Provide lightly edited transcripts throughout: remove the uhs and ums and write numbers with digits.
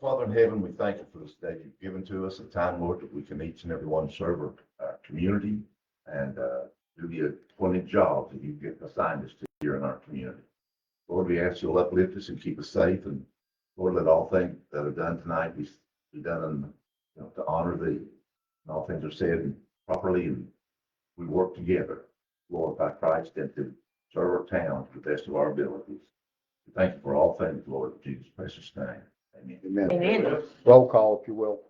Father in heaven, we thank you for this day you've given to us, a time, Lord, that we can each and every one serve our community and do the appointed jobs that you've assigned us to here in our community. Lord, we ask you to uplift us and keep us safe. And Lord, let all things that are done tonight be done to honor thee. And all things are said properly, and we work together, glorify Christ, and to serve our town to the best of our abilities. We thank you for all things, Lord, in Jesus' precious name. Amen. Amen. Amen. Roll call, if you will.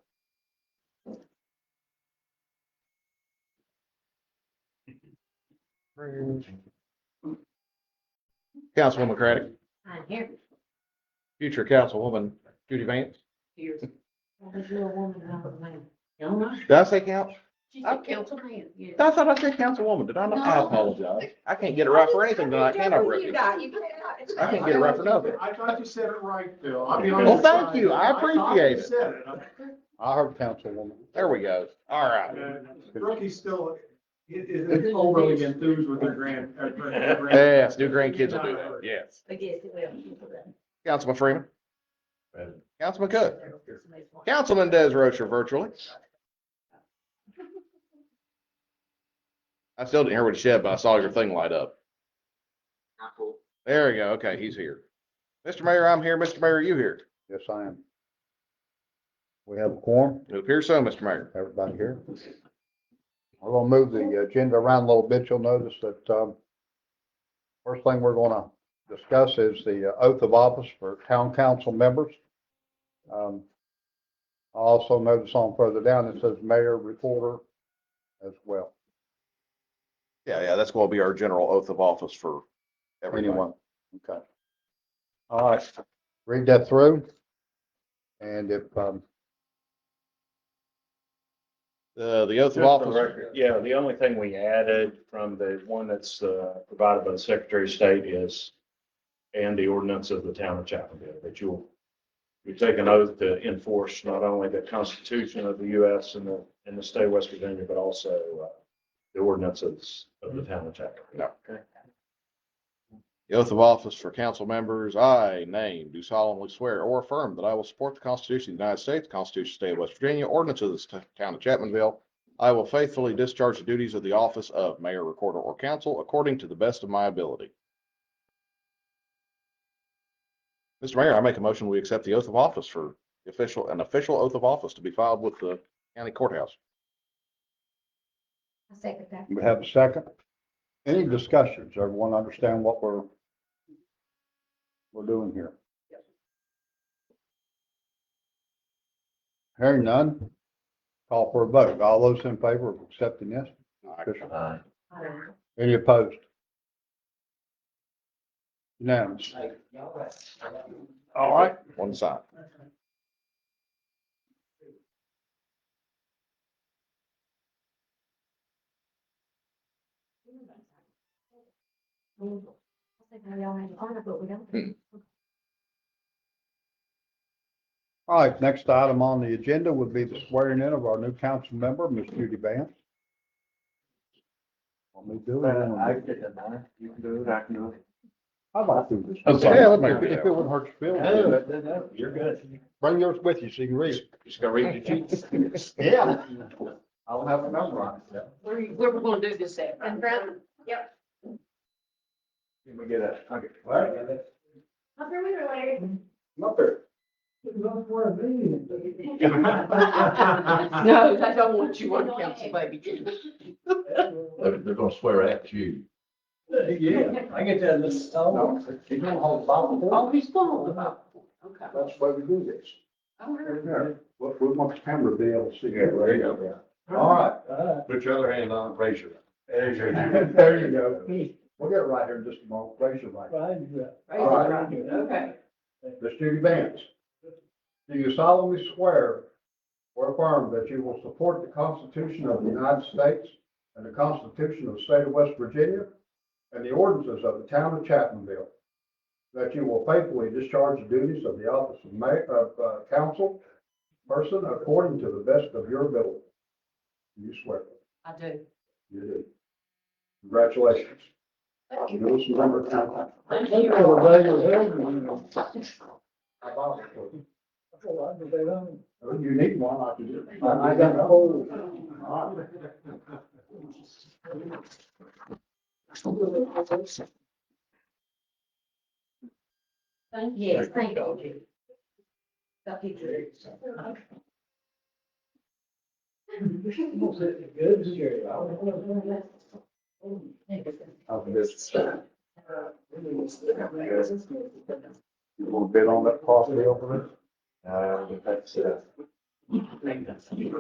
Councilwoman Craddock, I'm here. future Councilwoman Judy Vance. Here's. There's no woman out of the man. Don't know. Did I say council? She's a councilman, yes. I thought I said Councilwoman. Did I not? I apologize. I can't get it right for anything tonight, can I, Brooke? I can't get it right for nothing. I thought you said it right, Bill. I'll be Well, honest. thank you. I appreciate it. Said it. I heard Councilwoman. There we go. All right. Rookie's still is overly enthused with their grand. Yes, new grandkids will do that. Yes. I guess it will. Councilman Freeman. Councilman Cook. Councilman Des Rocher virtually. I still didn't hear what he said, but I saw your thing light up. There we go. Okay, he's here. Mr. Mayor, I'm here. Mr. Mayor, are you here? Yes, I am. We have a quorum. It appears so, Mr. Mayor. Everybody here? We're gonna move the agenda around a little bit. You'll notice that, first thing we're gonna discuss is the oath of office for town council members. I also notice on further down, it says mayor reporter as well. Yeah, that's going to be our general oath of office for everyone. Anyone? Okay. All right, read that through. And if, The oath of Just for the office. record, yeah, the only thing we added from the one that's provided by the Secretary of State is, and the ordinance of the town of Chapmanville, that you take an oath to enforce not only the Constitution of the U.S. and the state of West Virginia, but also the ordinances of the town of Chapmanville. Okay. The oath of office for council members. I, name, do solemnly swear or affirm that I will support the Constitution of the United States, the Constitution of the State of West Virginia, ordinances of the town of Chapmanville. I will faithfully discharge the duties of the office of mayor, recorder, or council according to the best of my ability. Mr. Mayor, I make a motion we accept the oath of office for an official oath of office to be filed with the county courthouse. I second that. we have a second. Any discussions? Everyone understand what we're doing here? Hearing none, call for a vote. All those in favor of accepting this? Aye. Any opposed? Unanimous. All right. One side. I think we all have to honor, but we don't. All right, next item on the agenda would be the swearing in of our new council member, Ms. Judy Vance. Want me to do it? I did it, man. You can do it, I can do it. I'd like to. do this. I'm sorry. Yeah, let me- if it wouldn't hurt your feelings. No, you're good. Bring yours with you so you can read it. Just go read your cheats. Yeah. I'll have it memorized. Where we're gonna do this at? In front? Yep. Let me get a, okay. Up there with her, Larry. Up there. No, I don't want you on council, baby. They're gonna swear at you. Yeah, I get that. You don't hold the Bible. Oh, he's gone. Okay. That's why we do this. Oh, her. Yeah. Well, we want the camera to be able to see. Yeah, there you go. All right. Put your other hand on, raise your. There you go. We'll get it right here in just a moment. Raise your right. All right. Okay. Ms. Judy Vance, do you solemnly swear or affirm that you will support the Constitution of the United States and the Constitution of the State of West Virginia and the ordinances of the town of Chapmanville, that you will faithfully discharge the duties of the office of council person according to the best of your ability? Do you swear? I do. You do. Congratulations. Thank you. Newest member of council. Thank you. How about it? You need one, I got a whole. Yes, thank you. Got pictures. You want to bid on that cross deal for this?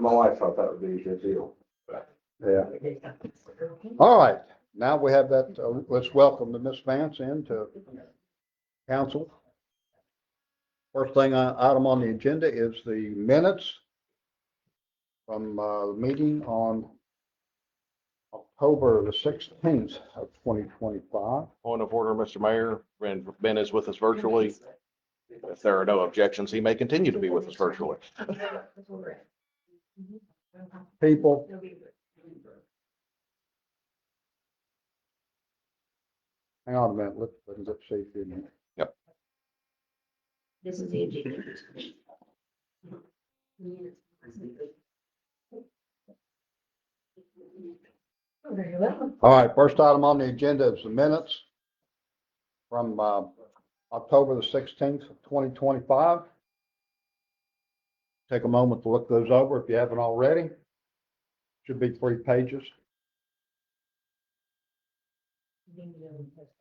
My wife thought that would be a good deal. Yeah. All right, now we have that, let's welcome the Miss Vance into council. First thing, item on the agenda is the minutes from, the meeting on October the 16th of 2025. Point of order, Mr. Mayor. Ben is with us virtually. If there are no objections, he may continue to be with us virtually. People, hang on a minute, let's see if you. This is the agenda. Very well. All right, first item on the agenda is the minutes from October the 16th of 2025. Take a moment to look those over if you haven't already. Should be 3 pages.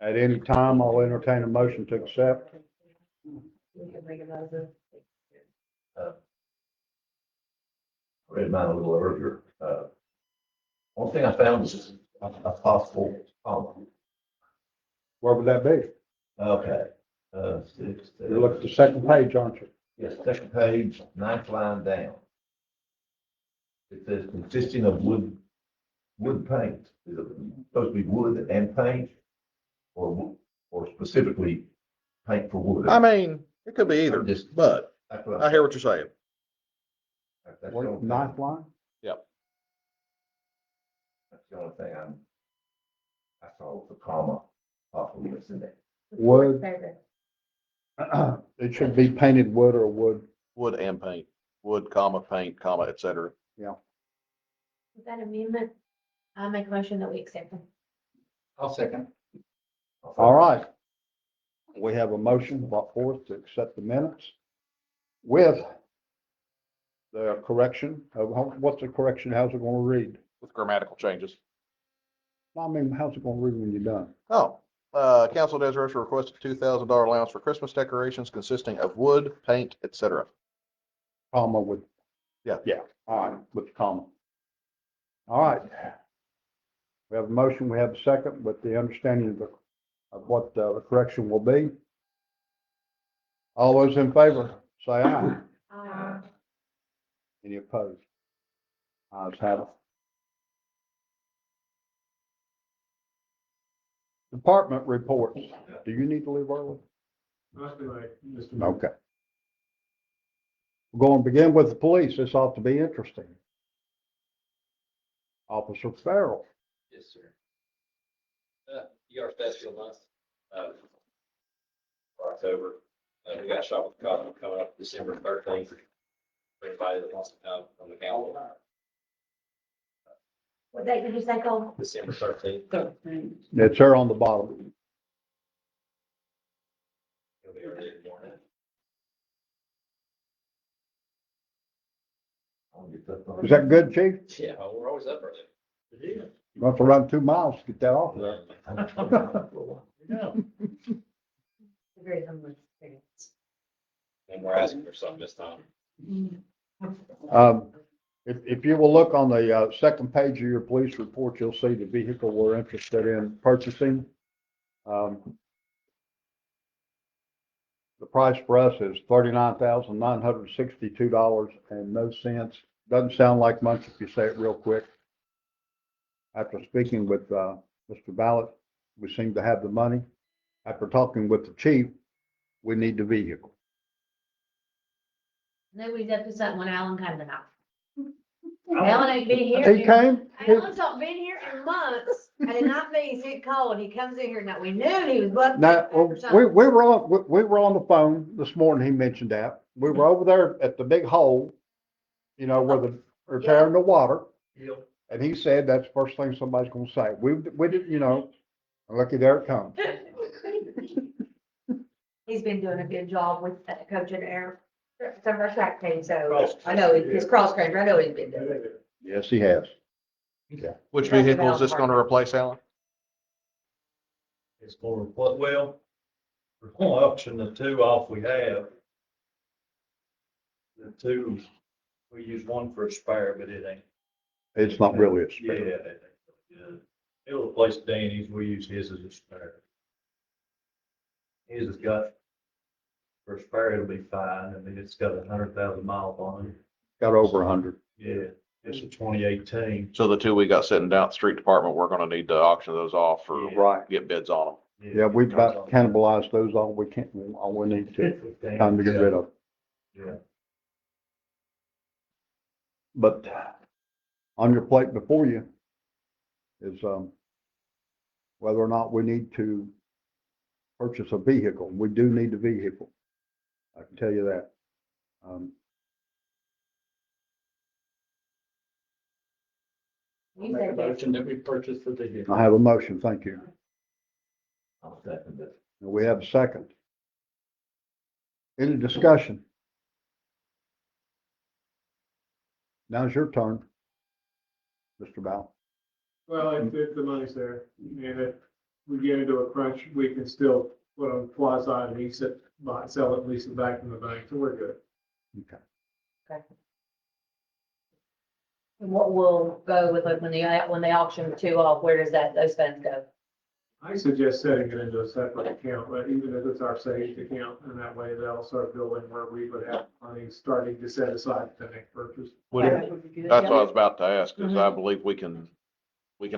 At any time, I'll entertain a motion to accept. Read mine a little earlier. One thing I found is a possible comma. Where would that be? Okay. You look at the second page, aren't you? Yes, second page, 9th line down. It says consisting of wood paint. Is it supposed to be wood and paint? Or specifically paint for wood? I mean, it could be either, I'm just- but That's what I hear what you're saying. That's the What, only thing- ninth line? That's the only thing I saw with the comma possibly missing there. Wood. It should be painted wood or wood. Wood and paint, wood, comma, paint, comma, et cetera. With that amendment, I make a motion that we accept them. I'll second. All right. We have a motion brought forth to accept the minutes with the correction of, what's the correction? How's it going to read? With grammatical changes. I mean, how's it going to read when you're done? Oh, council desires request a $2,000 allowance for Christmas decorations consisting of wood, paint, et cetera. Comma with. Yeah. Yeah, all right, with the comma. All right. We have a motion, we have a second, with the understanding of what the correction will be. All those in favor, say aye. Any opposed? Ayes have it. Department reports. Do you need to leave early? Must be like, Okay. We're going to begin with the police. This ought to be interesting. Officer Farrell. Yes, sir. Festival month, for October. We got shot with a cop coming up December 13th. For anybody that wants to come on the calendar, What date did you say, Cole? December 13th. It's there on the bottom. It'll be early in the morning. Is that good, Chief? Yeah, well, we're always up early. You have to run 2 miles to get that off there. Very humble experience. And we're asking for something this time. If you will look on the second page of your police report, you'll see the vehicle we're interested in purchasing. The price for us is $39,962.00. Doesn't sound like much if you say it real quick. After speaking with Mr. Ballard, we seem to have the money. After talking with the chief, we need the vehicle. Nobody's up to something when Alan comes out. Alan ain't been here. He came, Alan's not been here in 7 months, I did not mean he's getting cold. He comes in here, now we knew he was bugged. Now, we were on the phone this morning, he mentioned that. We were over there at the big hole, you know, where the repairing the water. And he said that's the first thing somebody's gonna say. We didn't, you know, lucky there it comes. He's been doing a good job with coaching some of our track team, so I know his cross country, I know he's been doing it. Yes, he has. Which That's vehicle is about this gonna replace, Alan? It's gonna repl well, we're gonna auction the two off we have. The two, we use one for a spare, but it ain't. It's not really a Yeah, spare. it ain't. Yeah. It'll replace Danny's, we use his as a spare. His has got, for a spare, it'll be fine, I mean, it's got 100,000 miles on it. Got over 100. Yeah, it's a 2018. So the two we got sitting down at the street department, we're gonna need to auction those off or Right. get bids on them. Yeah, we've about cannibalized those all we can, all we need to, time to get rid of. Yeah. But on your plate before you is, whether or not we need to purchase a vehicle. We do need a vehicle. I can tell you that. You said yes. That we purchased the vehicle. I have a motion, thank you. I'll second it. And we have a second. Any discussion? Now's your turn, Mr. Bow. Well, if the money's there, and if we get into a crunch, we can still put on quasi and lease it, buy, sell it, lease it back from the bank, so we're good. Okay. And what will go with it when they auction the two off, where does those funds go? I suggest setting it into a separate account, but even if it's our savings account, and that way they'll start building where we would have money starting to set aside for the next purchase. That's what I was about to ask, is I believe we can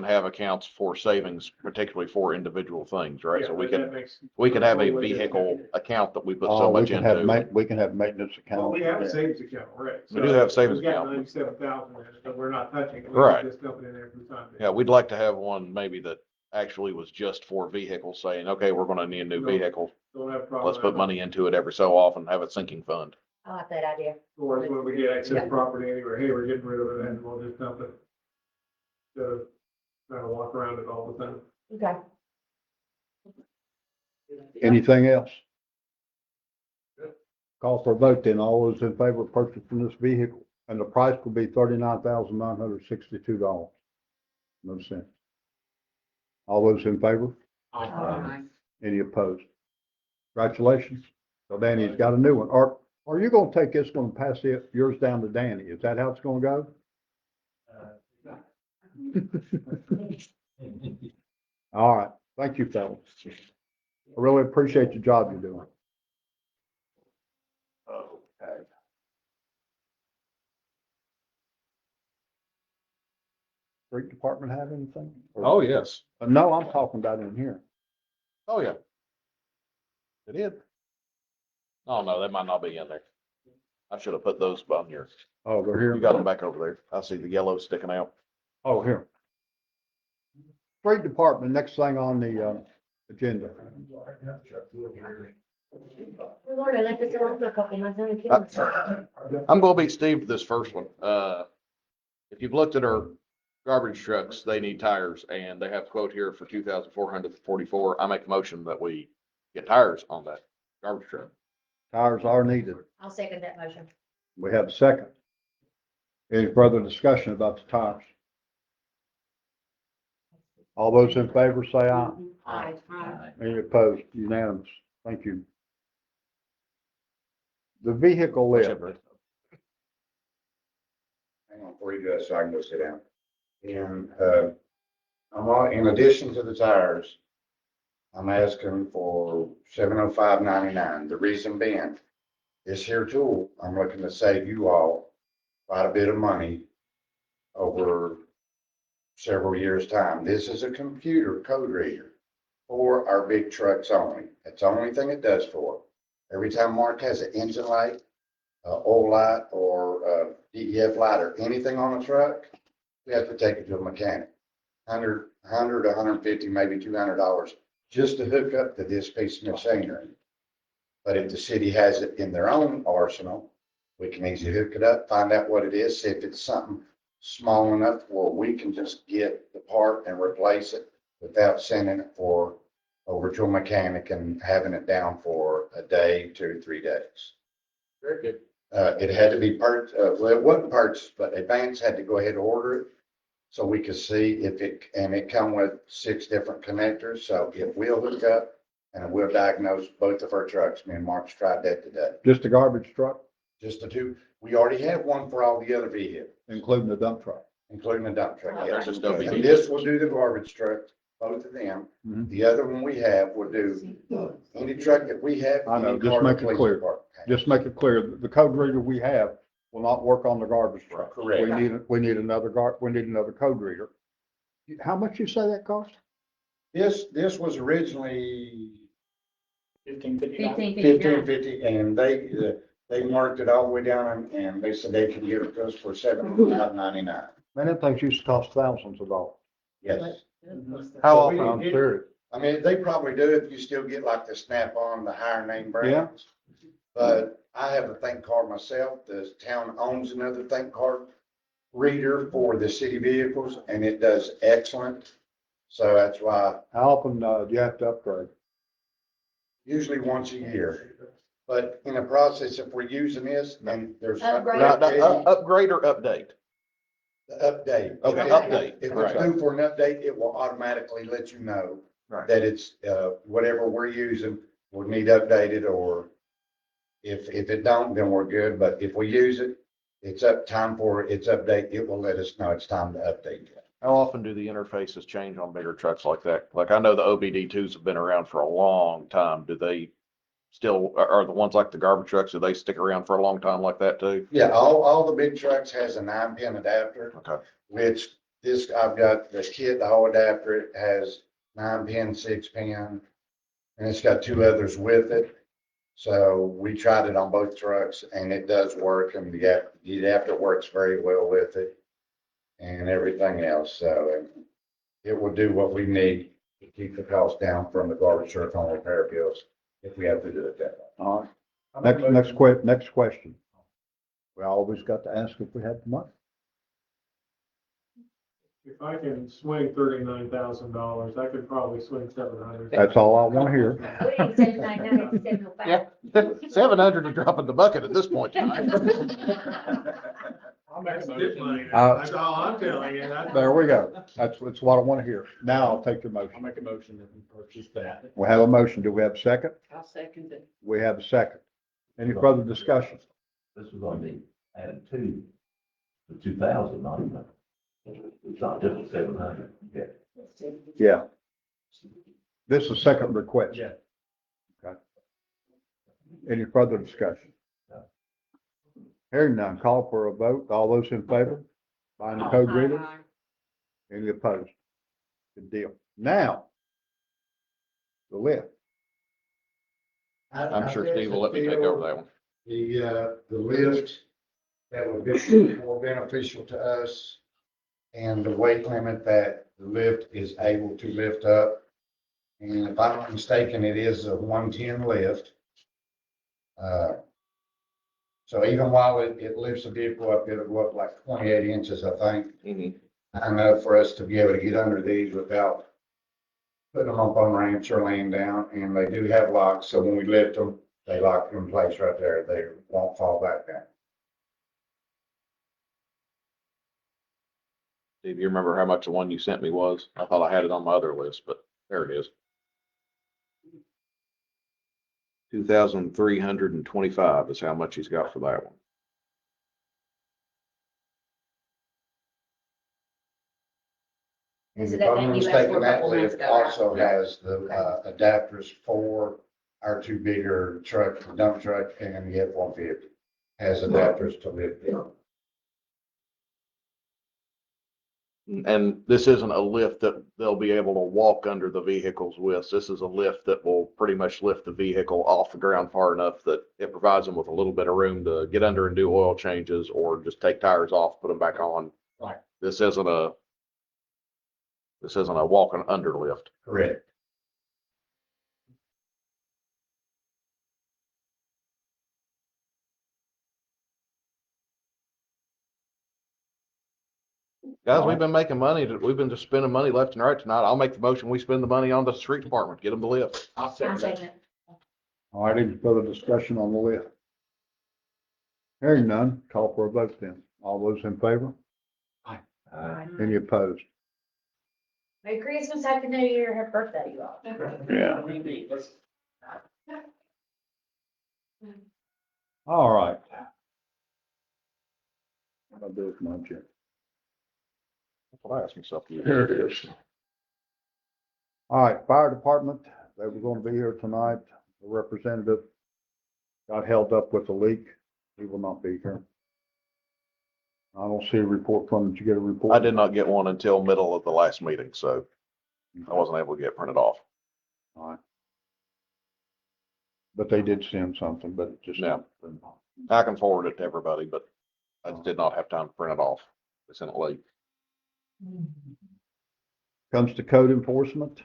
have accounts for savings, particularly for individual things, right? So we Yeah, that can, makes- we can have a vehicle account that we put so We much can have, into. we can have maintenance Well, account. we have a savings account already. We do have a savings We've got account. 97,000 in it, but we're not touching it. Right. We're just dumping it in there from time to time. Yeah, we'd like to have one maybe that actually was just for vehicles, saying, okay, we're gonna need a new No. vehicle. Don't have a problem. Let's put money into it every so often, have a sinking fund. I like that idea. Or when we get Yeah. excess property anywhere, hey, we're getting rid of it, and we'll just dump it. So, kind of walk around it all the time. Okay. Anything else? Call for a vote then. All those in favor of purchasing this vehicle, and the price will be $39,962. No cents. All those in favor? Any opposed? Congratulations. So Danny's got a new one. Are you gonna take this one and pass yours down to Danny? Is that how it's gonna go? All right. Thank you, fellas. I really appreciate the job you're doing. Okay. Street department have anything? Oh, yes. No, I'm talking about in here. Oh, yeah. It did. Oh, no, that might not be in there. I should have put those on here. Oh, they're here. You got them back over there. I see the yellow sticking out. Oh, here. Street department, next thing on the, agenda. Lord, I left this alone for a couple months. I'm kidding. I'm gonna beat Steve to this first one. If you've looked at our garbage trucks, they need tires and they have a quote here for 2,444. I make a motion that we get tires on that garbage truck. Tires are needed. I'll second that motion. We have a second. Any further discussion about the tires? All those in favor say aye. Aye. Any opposed? Unanimous. Thank you. The vehicle list. Hang on, before you do that, so I can go sit down. And, in addition to the tires, I'm asking for $705.99. The reason being, this here tool, I'm looking to save you all quite a bit of money over several years' time. This is a computer code reader for our big trucks only. That's the only thing it does for. Every time Mark has an engine light, oil light, or DEF light, or anything on a truck, we have to take it to a mechanic. $150, maybe $200 just to hook up to this piece of machinery. But if the city has it in their own arsenal, we can easily hook it up, find out what it is, see if it's something small enough where we can just get the part and replace it without sending it over to a mechanic and having it down for a day, 2 or 3 days. Very good. It had to be well, it wasn't purchased, but Advance had to go ahead and order it so we could see if and it come with 6 different connectors. So it will hook up and it will diagnose both of our trucks. Me and Mark's tried that today. Just a garbage truck, Just the 2. We already have one for all the other vehicles, including the dump truck. including the dump truck. There's Yes. just no big And deal. this will do the garbage truck, both of them. Mhm. The other one we have will do any truck that we have. I know, any just car the make it police clear. department has. Just make it clear, the code reader we have will not work on the garbage truck. Correct. We need another code reader. How much you say that cost? This was originally $15.59. $15.50, and they marked it all the way down, and they said they can give it to us for $75.99. Man, them things used to cost thousands of dollars. Yes. How So we- often? I'm serious. I mean, they probably do if you still get like the Snap-on, the higher name Yeah. brands. But I have a Think Card myself. The town owns another Think Card reader for the city vehicles, and it does excellent. So that's why How often, do you have to upgrade? usually once a year. But in the process, if we're using this and there's. Upgrade. Upgrade or update? The update. Okay, update. If it's Right. due for an update, it will automatically let you know Right. that it's, whatever we're using will need updated, or if it don't, then we're good. But if we use it, it's time for its update, it will let us know it's time to update it. How often do the interfaces change on bigger trucks like that? Like I know the OBD2s have been around for a long time. Do they still, are the ones like the garbage trucks, do they stick around for a long time like that too? Yeah, all the big trucks has a 9-pin adapter, Okay. which I've got the kit, the whole adapter, it has 9-pin, 6-pin, and it's got 2 others with it. So we tried it on both trucks and it does work, and the adapter works very well with it and everything else. So it will do what we need to keep the cost down from the garbage truck on repair bills if we have to do it that way. All right. Next question. We always got to ask if we had the money. If I can swing $39,000, I could probably swing 700. That's all I want to hear. We didn't say nine, no, it's 705. Yeah, 700 to drop in the bucket at this point in time. That's good money. Uh, That's all I'm telling you. That's- There we go. That's what I want to hear. Now I'll take your motion. make a motion that we purchase that. We have a motion. Do we have a second? I'll second it. We have a second. Any further discussion? This is gonna be added to the 2,000, not even, it's not just the 700. Yeah. Yeah. This is second request. Yeah. Okay. Any further discussion? Hearing none, call for a vote. All those in favor? Buying the code reader? Any opposed? Good deal. Now, the lift. I'm sure Steve will let me take over that one. The lift that would be more beneficial to us, and the weight limit that the lift is able to lift up. And if I'm not mistaken, it is a 110 lift. So even while it lifts the vehicle up, it'll go up like 28 inches, I think. Mm-hmm. Enough for us to be able to get under these without putting them up on ramps or laying down. And they do have locks, so when we lift them, they lock them in place right there. They won't fall back down. Steve, you remember how much the one you sent me was? I thought I had it on my other list, but there it is. 2,325 is how much he's got for that one. Is it If that I'm thing not you asked mistaken, for a that couple months lift ago, right? also has the adapters for our 2 bigger trucks, the dump truck and the F-150. Has adapters to lift it. And this isn't a lift that they'll be able to walk under the vehicles with. This is a lift that will pretty much lift the vehicle off the ground far enough that it provides them with a little bit of room to get under and do oil changes or just take tires off, put them back on. Right. This isn't a This isn't a walk and under lift. Correct. Guys, we've been making money. We've been just spending money left and right tonight. I'll make the motion. We spend the money on the street department, get them the lift. I'll second it. All right, any further discussion on the list? Hearing none, call for a vote then. All those in favor? Any opposed? Merry Christmas, Happy New Year, happy birthday, you all. Yeah. All right. I'll do it, my check. That's what I asked myself. Here it is. All right, fire department, they were gonna be here tonight. The representative got held up with a leak. He will not be here. I don't see a report from him. Did you get a report? I did not get one until middle of the last meeting, so I wasn't able to get printed off. All right. But they did send something, but it just. Yeah. I can forward it to everybody, but I did not have time to print it off. They sent it late. Comes to code enforcement.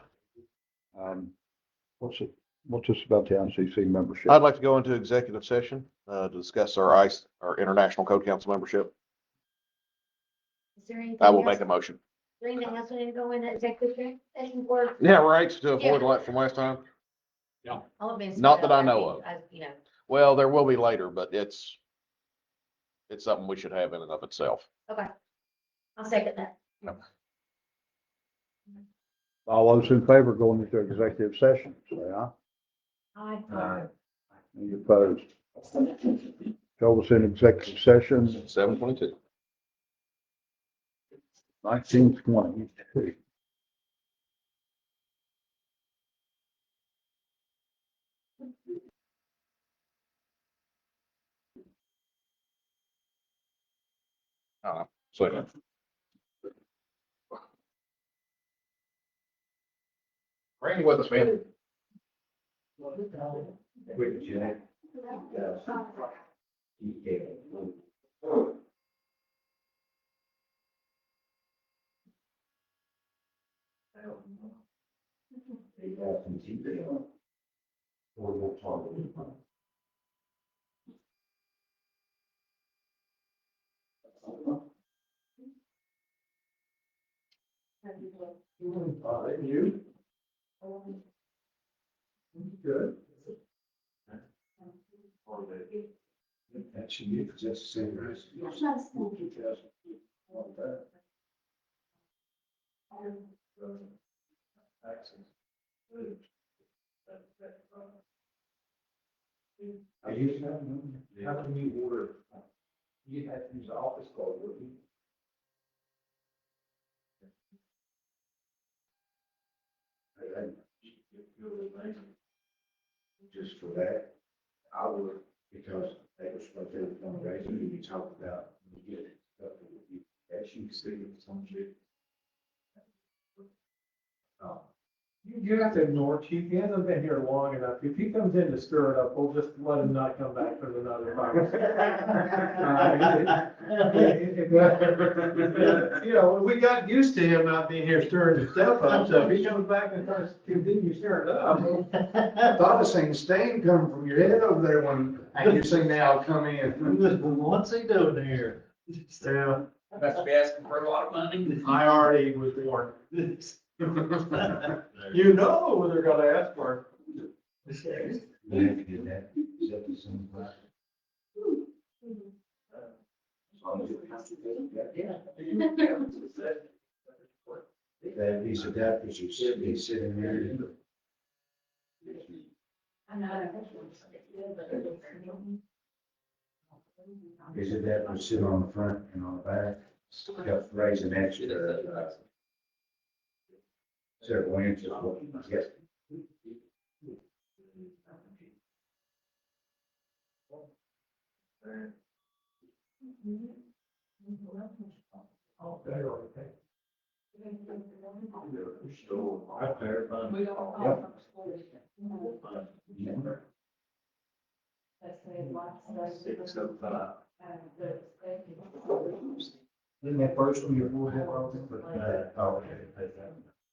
What's this about the ICC membership? I'd like to go into executive session, to discuss our ICE, our International Code Council membership. Is there anything I will else? make a motion. Is there anything else we need to go in that executive session for? Yeah, right, to avoid like from last time. All of this. Not that I know of. You know, Well, there will be later, but it's something we should have in and of itself. okay. I'll second that. All those in favor going into executive session, say aye. Aye. Any opposed? Show us in executive session 7:22. 1922. Second. Randy with us, man. Quick, Jack. You? Good. That should be just the same as. How can you order? You have to use the office card, wouldn't you? Just for that, I would, because they were supposed to come raise it, you talked about, you get stuff that you, as you see, some shit. You have to ignore Chief. He hasn't been here long enough. If he comes in to stir it up, we'll just let him not come back for another 5 You know, we got used to him not being here stirring himself up, so if he comes back and starts to continue stirring it up. I thought I seen stain come from your head over there when you seen Al come in. What's he doing here? Yeah, Must be asking for a lot of money. I already was warned. You know what they're gonna ask for. That piece of that, because you should be sitting there. Is it that we sit on the front and on the back? Got raising extra, several inches. Yes. Isn't that first one you're. Oh, okay.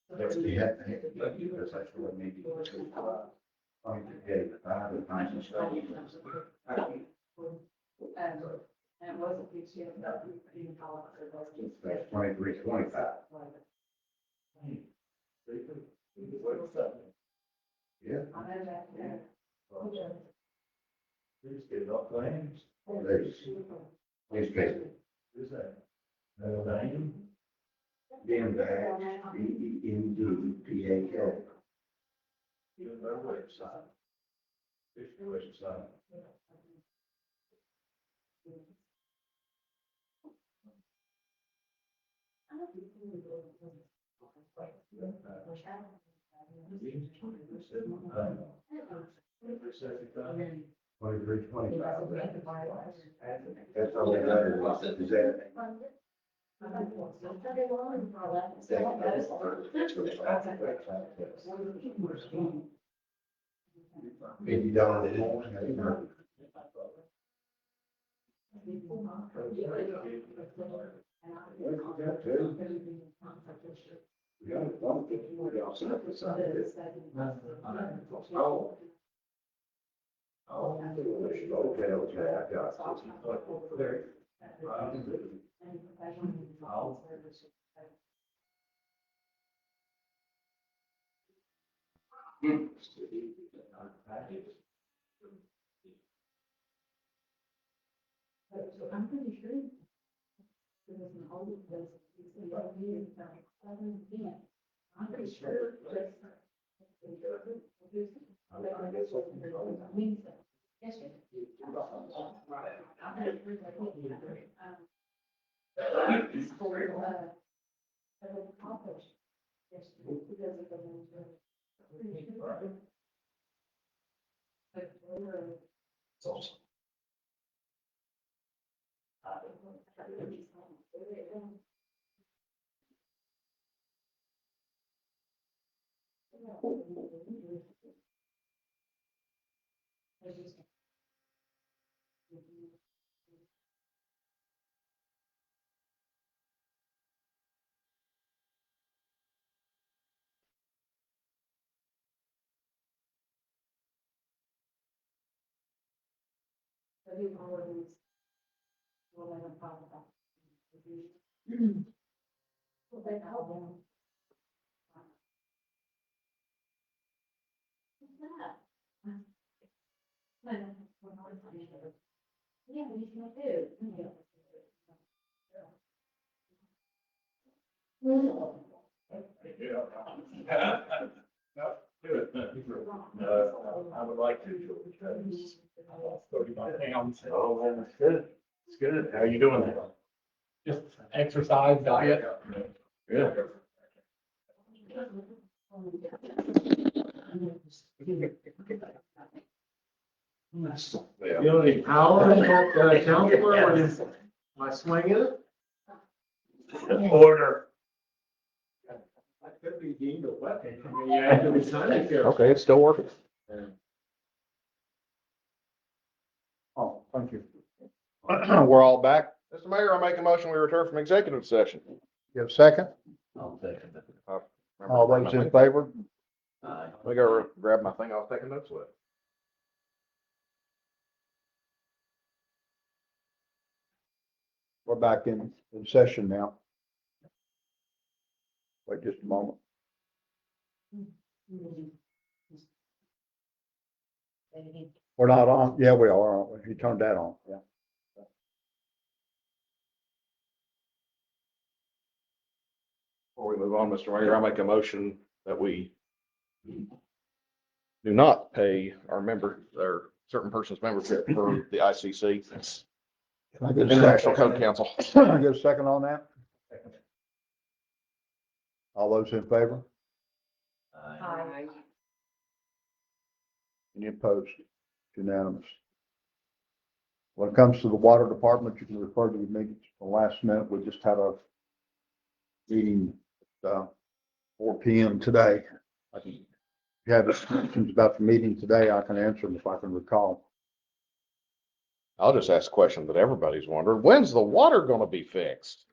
That's the head, because that's what maybe. Gave the five and nine and stuff. That's 2325. Yeah. Just get it off claims. There's, please pay. Who's that? No name? Dan Bash, BENDPAK. Even their website. This website. Twenty-three, 25. That's all that matters. Is that? $50 more. Oh, okay, I got I'm pretty sure. There was an old, I'm pretty sure. Yes, Yeah, we can do. I would like to. Oh, that's good. It's good. How you doing there? Just exercise, diet. Good. Yeah. You know, any power in that counselor when am I swinging it? Order. That could be deemed a weapon. I mean, you have to be kind of careful. Okay, it's still working. Oh, thank you. We're all back. Mr. Mayor, I make a motion, we return from executive session. You have a second? I'll second it. All those in favor? Aye. Let me go grab my thing I was taking notes with. We're back in session now. Wait just a moment. We're not on. Yeah, we are, aren't we? You turned that on. Yeah. Before we move on, Mr. Mayor, I make a motion that we do not pay our member, or certain person's membership for the ICC, Can I get a International second? Code Council. Can I get a second on that? All those in favor? Aye. Any opposed? Unanimous. When it comes to the water department, you can refer to the meetings from last minute. We just had a meeting at 4 PM today. If you have questions about the meeting today, I can answer them if I can recall. I'll just ask a question that everybody's wondering. When's the water gonna be fixed?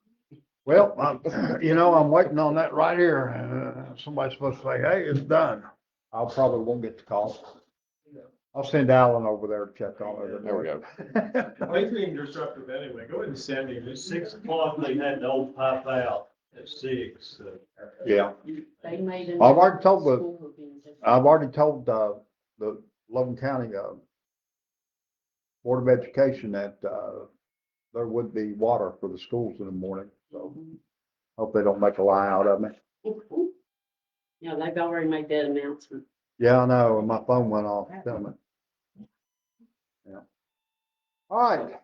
Well, I'm waiting on that right here. somebody's supposed to say, hey, it's done. I probably won't get the call. I'll send Alan over there to check on it. There we go. He's being disruptive anyway. Go ahead and send him. At 6 o'clock, they had the old pipe out at 6. Yeah, They made. I've already told the Logan County, Board of Education that, there would be water for the schools in the morning, so hope they don't make a lie out of me. Yeah, they've already made that announcement. Yeah, I know, and my phone went off, damn it. Yeah. All right.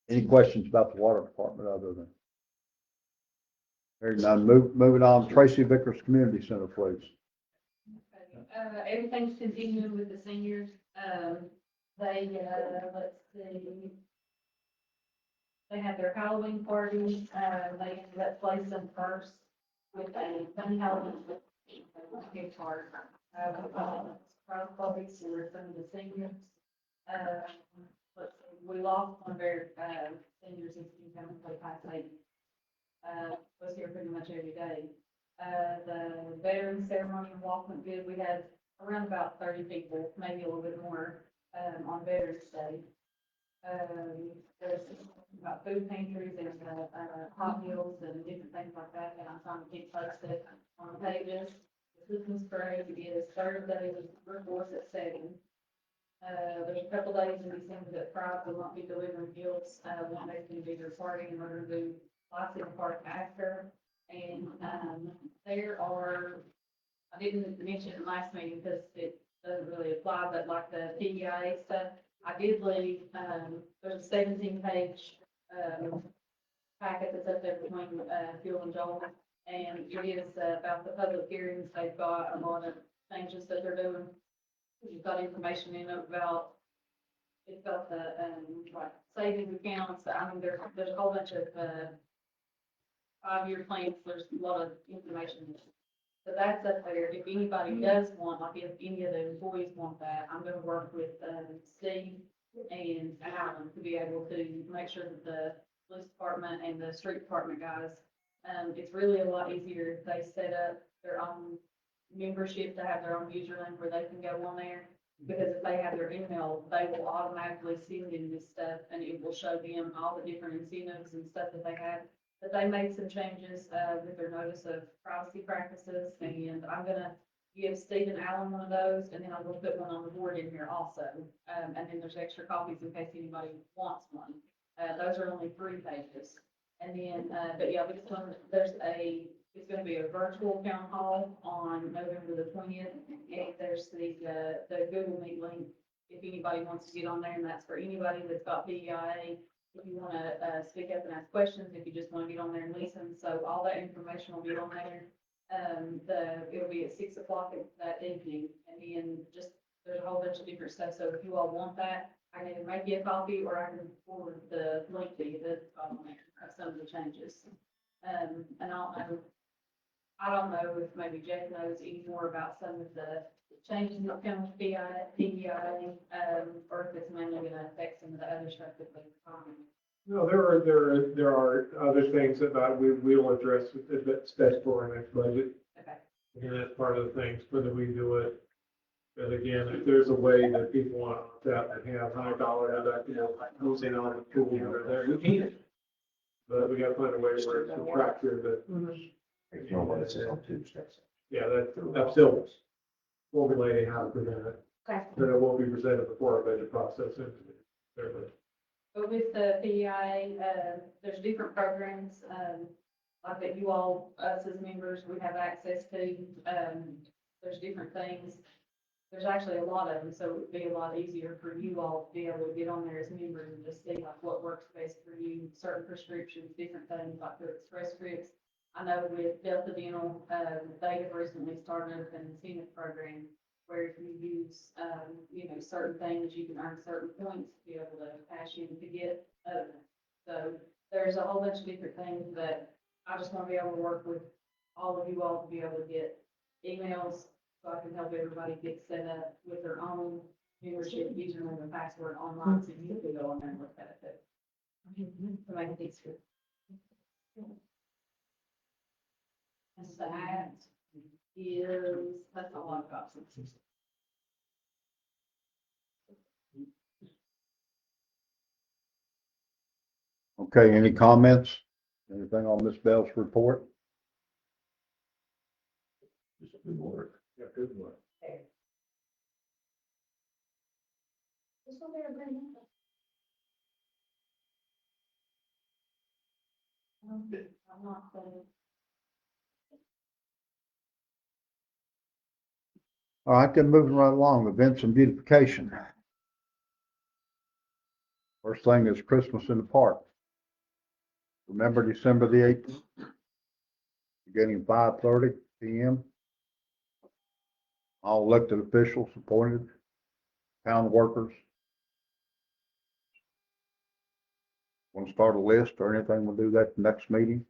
Any questions about the water department other than? Hearing none, moving on, Tracy Vickers Community Center, please. Everything's continuing with the seniors. They, let's see. They had their Halloween party. They ended up placing first with a funny Halloween gift card. Surprise puppies for some of the seniors. Let's see, we lost one of our, seniors who can come and play Pie was here pretty much every day. The veteran ceremony and walk went good. We had around about 30 people, maybe a little bit more, on Veterans Day. There's about food pantries and, hot meals and different things like that, and I'm trying to keep posted on the pages. The Christmas parade is Thursday, the 4th at 7. There's a couple days in December that Pride will not be delivering gifts. One day's gonna be their party, and we're gonna do lots in the park after. And, there are, I didn't mention it last meeting because it doesn't really apply, but like the PEIA stuff, I did leave, there's a 17-page, packet that's up there between, Phil and Joel. And it is about the public hearings. They've got a lot of changes that they're doing. You've got information in it about, it's got the, like savings accounts. I mean, there's a whole bunch of, 5-year plans. There's a lot of information. So that's up there. If anybody does want, like if any of the employees want that, I'm gonna work with, Steve and Alan to be able to make sure that the police department and the street department guys, it's really a lot easier if they set up their own membership to have their own username where they can go on there. Because if they have their email, they will automatically send in this stuff and it will show them all the different incentives and stuff that they have. But they made some changes, with their notice of privacy practices, and I'm gonna give Steve and Alan one of those, and then I'm gonna put one on the board in here also. And then there's extra copies in case anybody wants one. Those are only 3 pages. And then, but yeah, this one, it's gonna be a virtual town hall on November the 20th. And there's the Google Meet link if anybody wants to get on there, and that's for anybody that's got PEIA. If you want to speak up and ask questions, if you just want to get on there and listen. So all that information will be on there. It'll be at 6 o'clock that evening, and then just, there's a whole bunch of different stuff. So if you all want that, I can either make you a copy or I can forward the link to you that's on there of some of the changes. And I don't know if maybe Jeff knows any more about some of the changes that come with PEI, or if it's mainly going to affect some of the other stuff that they're talking. No, there are other things that we'll address with the statutory next budget. Okay. And that's part of the things, whether we do it. But again, if there's a way that people want to opt out and have $100 deductible, goes in on the pool over there, we can. But we got to find a way where it's attractive that. If you know what it says on Tuesday. Yeah, that's still formulating how to present it. Okay. But it will be presented before our budget process. But with the PEI, there's different programs, like that you all, us as members, we have access to. There's different things. There's actually a lot of them, so it would be a lot easier for you all to be able to get on there as members and just see like what works best for you, certain prescriptions, different things like the Express Scripts. I know with Delta Dental, they have recently started an incentive program where if you use, certain things, you can earn certain points to be able to pass in to get other. So there's a whole bunch of different things that I just want to be able to work with all of you all to be able to get emails so I can help everybody get set up with their own membership username and password online so you can go on there and look at it to make it easier. And that, that's all I've got. Okay, any comments? Anything on Ms. Bell's report? Just good work. Yeah, good one. This one there, Brenda. I'm not, All right, then moving right along, events and beautification. First thing is Christmas in the park. Remember December the 8th? Beginning 5:30 PM. All elected officials appointed, town workers. Want to start a list or anything? We'll do that next meeting.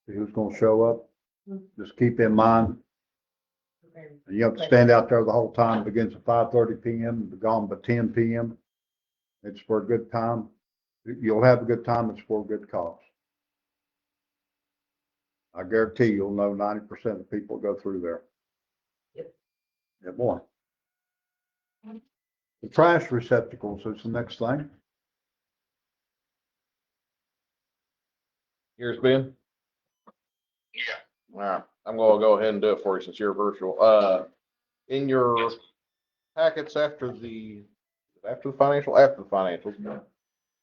See who's gonna show up. Just keep in mind, you have to stand out there the whole time. It begins at 5:30 PM, be gone by 10 PM. It's for a good time. You'll have a good time. It's for a good cause. I guarantee you'll know 90% of people go through there. Yep. Yeah, boy. The trash receptacles is the next thing. Here's Ben. Yeah. All right, I'm gonna go ahead and do it for you since you're virtual. In your packets after the financials,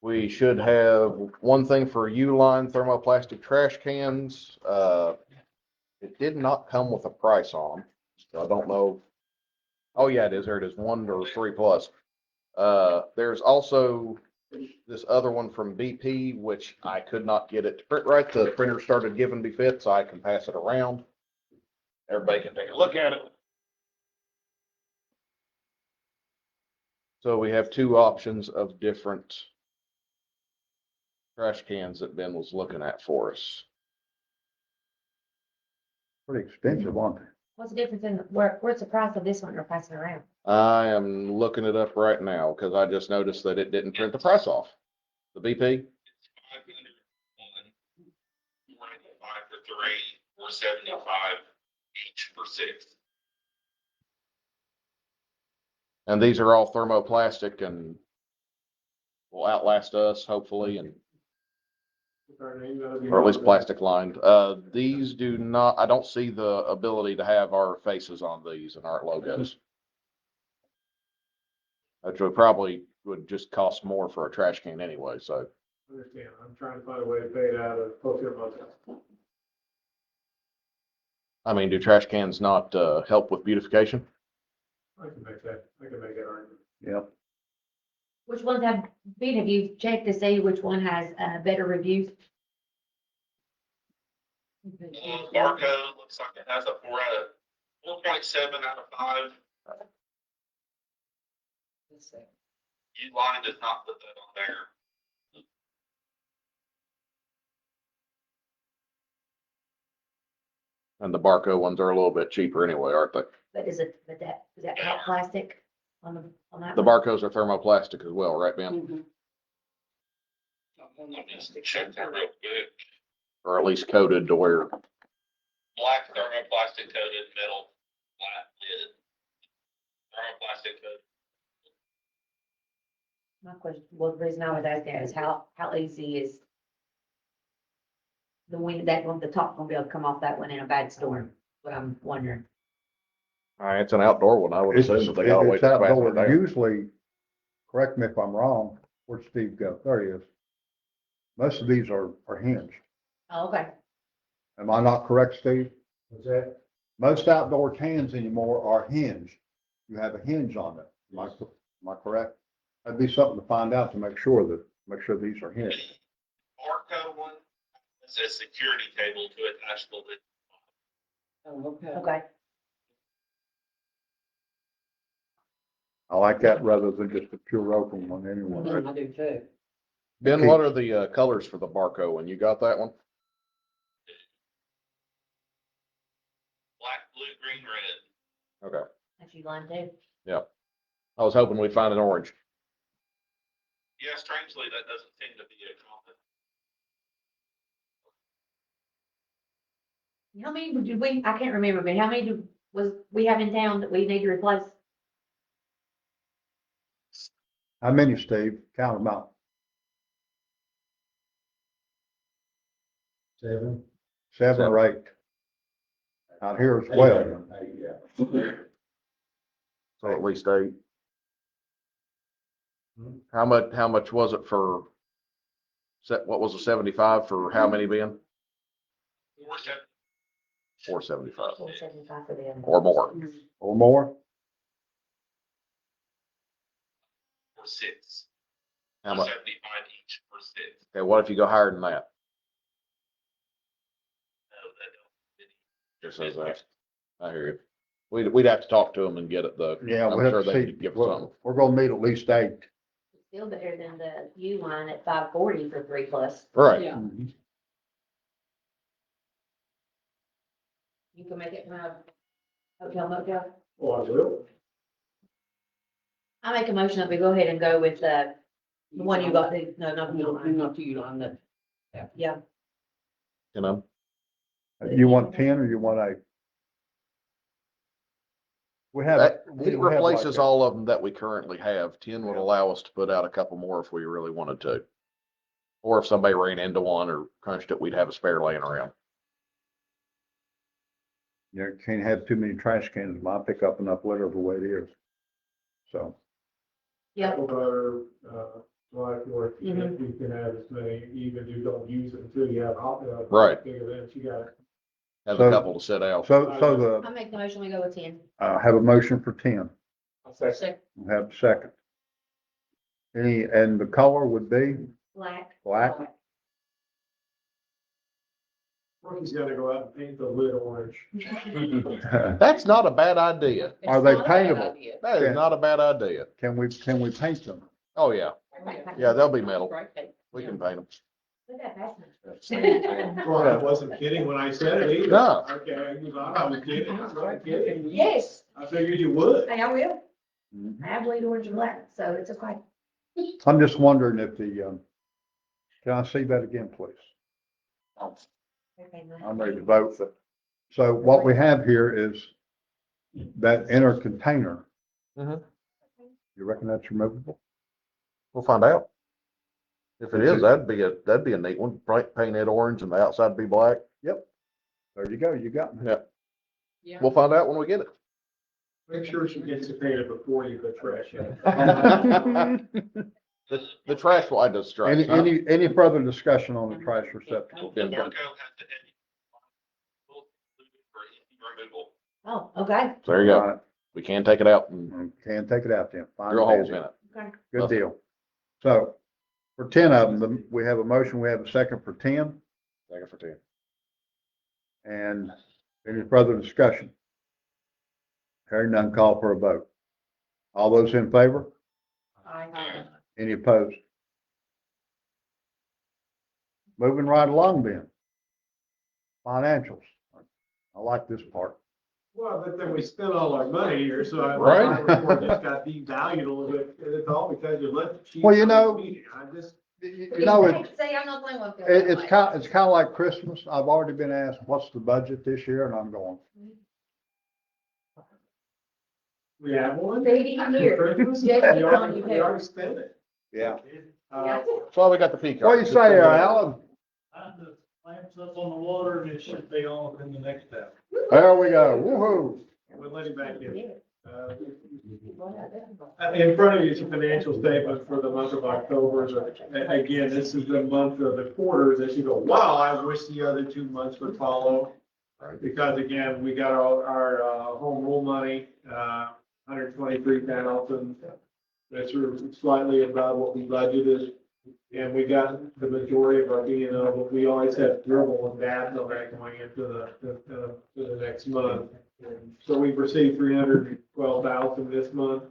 we should have one thing for Uline thermoplastic trash cans. It did not come with a price on them, so I don't know. Oh yeah, it is. There it is, 1 or 3 plus. There's also this other one from BP, which I could not get it to print right. The printer started giving me fits, so I can pass it around. Everybody can take a look at it. So we have 2 options of different trash cans that Ben was looking at for us. Pretty expensive, aren't they? what's the difference in, where's the price of this one you're passing around? I am looking it up right now because I just noticed that it didn't print the price off. The BP? 501, 495 for 3, 475 each for 6. And these are all thermoplastic and will outlast us hopefully, and or at least plastic lined. These do not, I don't see the ability to have our faces on these and our logos. Which would probably would just cost more for a trash can anyway, so. Understand, I'm trying to find a way to pay it out of Hotel Motel. I mean, do trash cans not help with beautification? I can make that argument. Yep. Which ones have been, have you checked to see which one has better reviews? Barcode looks like it has a 4.7 out of 5. Uline does not put that on there. And the Barco ones are a little bit cheaper anyway, aren't they? But is that hot plastic on that? The one? Barcos are thermoplastic as well, right, Ben? Mhm. Let me just check that real quick. Or at least coated to where, Black thermoplastic coated metal flat lid. Thermoplastic coated. My question, well, the reason I was asking is how easy is the wind, that one, the top gonna be able to come off that one in a bad storm? What I'm wondering. it's an outdoor one. I would assume that they gotta wait It's to fasten outdoor. it down. Usually, correct me if I'm wrong, where's Steve go? There he is. Most of these are hinged. Oh, okay. Am I not correct, Steve? What's that? Most outdoor cans anymore are hinged. You have a hinge on it. Am I correct? That'd be something to find out to make sure these are hinged. Barcode one, it says security cable to attach the lid. Oh, okay. Okay. I like that rather than just a pure open one anyway. I do too. Ben, what are the colors for the Barco one? You got that one? Black, blue, green, red. Okay. That's you line too. I was hoping we'd find an orange. Yeah, strangely, that doesn't seem to be a common. How many did we, I can't remember, but how many was we have in town that we need to replace? How many, Steve? Count them out. 7. 7 or 8. Out here as well. So at least 8. How much was it for, what was the 75 for how many being? 475 475 for them. or more. Or more? For 6. How much? 75 each for 6. Okay, what if you go higher than that? Just says that. I hear you. We'd have to talk to them and get it though. Yeah, I'm we have sure to they see. could give us We're, something. we're gonna need at least 8. Still better than the U line at 540 for 3+. Right. Yeah. You can make it kind of hotel motel. Oh, I will. I make a motion that we go ahead and go with the one you got, no, not the U line. Not to you on the. Yeah, You know, You want 10 or you want 8? We have. that, we it have like replaces that. all of them that we currently have. 10 would allow us to put out a couple more if we really wanted to. Or if somebody ran into one or crunched it, we'd have a spare laying around. You can't have too many trash cans. I pick up enough litter the way it is. So, yeah, Apple butter, like, or if Mhm. you can have as many, even you don't use it until you have, Right. big events, you got. Have So- a couple to sit out. so I make the motion we go with 10. have a motion for 10. I'll say, We'll have a second. And the color would be Black. black? Rocky's gotta go out and paint the lid orange. That's not a bad idea. Are they paintable? That is Yeah. not a bad idea. Can we paint them? Oh, yeah. Yeah, they'll be metal. We can paint them. Look at that. Well, I wasn't kidding when I said it either. No. Okay, I was kidding, I was kidding. Yes, I figured you would. hey, I will. I have bleed orange and black, so it's okay. I'm just wondering if the, can I see that again, please? Okay, I'm ready to vote. So what we have here is that inner container. Mhm. You reckon that's removable? We'll find out. If it is, that'd be a neat one. Paint it orange and the outside be black. There you go. You got me. Yeah. We'll find out when we get it. Make sure she gets it painted before you put trash in. The trash will add to the strike. Any further discussion on the trash receptacle? Removal. Oh, okay. So there you All go. right. We can take it out and Can take it out then. Fine drill and holes dandy. in it. Good deal. So for 10 of them, we have a motion, we have a second for 10, Second for 10. and any further discussion? Hearing none, call for a vote. All those in favor? Any opposed? Moving right along then. Financials. I like this part. Well, but then we spent all our money here, so I. Right. My report just got devalued a little bit, and it's all because you let the chief. Well, you know- meeting. I just, You know, See, I'm not playing one. it's kind of like Christmas. I've already been asked, what's the budget this year? And I'm going, we have one. Baby, For here. Christmas? Yeah, We already spent it. yeah. That's why we got the P card. What do you say, Alan? The lamps up on the water and it should be on in the next hour. There we go. Woo-hoo. We'll let him back in. In front of you is a financial statement for the month of October. Again, this is the month of the quarter that you go, wow, I wish the other 2 months would follow. Because again, we got our home rule money, 123,000. That's slightly above what we budgeted. And we got the majority of our B and O, but we always have dribble and dabs on that going into the next month. So we've received 312,000 this month.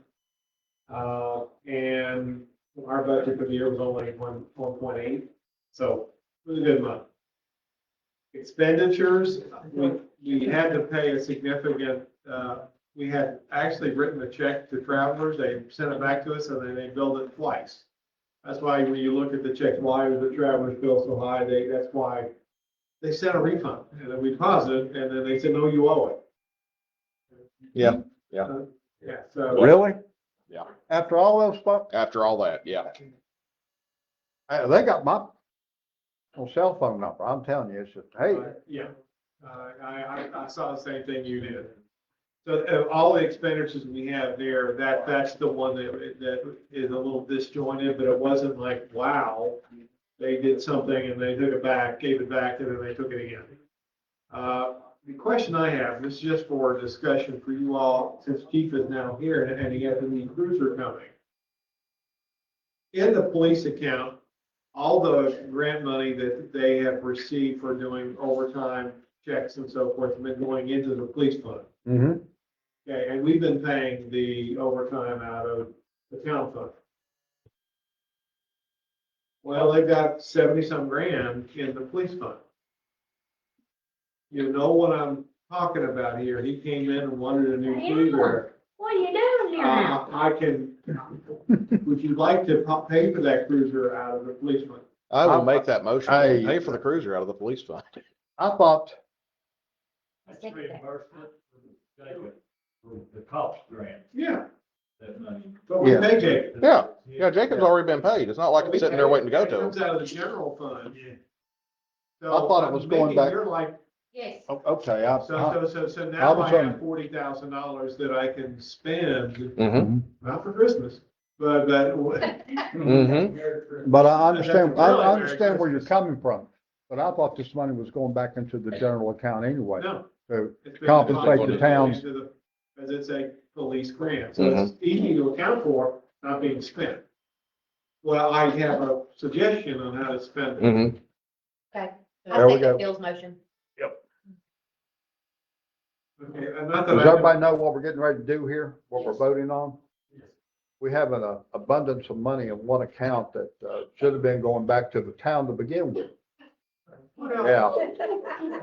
And our budget for the year was only 1.8. So it was a good month. Expenditures, we had to pay a significant, we had actually written a check to Travelers. They sent it back to us and then they billed it twice. That's why when you look at the check, why was the Travelers bill so high? That's why they sent a refund, and then we deposited, and then they said, no, you owe it. Yeah, Yeah, so. Really? Yeah. After all those folks, after all that, yeah. they got my cell phone number. I'm telling you, it's just, hey, Yeah, I saw the same thing you did. So all the expenditures we have there, that's the one that is a little disjointed, but it wasn't like, wow, they did something and they took it back, gave it back, and then they took it again. The question I have, this is just for discussion for you all, since Chief is now here and he has a new cruiser coming. In the police account, all the grant money that they have received for doing overtime checks and so forth have been going into the police fund. mm-hmm. Okay, and we've been paying the overtime out of the town fund. Well, they've got 70-some grand in the police fund. You know what I'm talking about here. He came in and wanted a new cruiser. What are you doing here now? Would you like to pay for that cruiser out of the police fund? I will make that motion. I- Pay for the cruiser out of the police fund. I thought, That's reimbursement for the cost grant, Yeah, that money. but we Yeah. pay Jake. Yeah, yeah, Jacob's already been paid. It's not like it's sitting there waiting to go It to comes him. out of the general fund. Yeah. So I thought it was I'm going making back- your life. Yes. okay, So I now was I on- have $40,000 that I can spend, Mm-hmm, not for Christmas, but, mm-hmm. but I understand, That's really I understand where you're Christmas. coming from. But I thought this money was going back into the general account anyway. no. So It's been compensate the deposited towns. into the- As it's a police grant, so it's easy to account for, not being spent. Well, I have a suggestion on how to spend it. Mm-hmm. Okay. There I we second go. Bill's motion. Okay, and not that Does I- everybody know what we're getting ready to do here, what we're voting on? We have an abundance of money in one account that should have been going back to the town to begin with. Well, Yeah,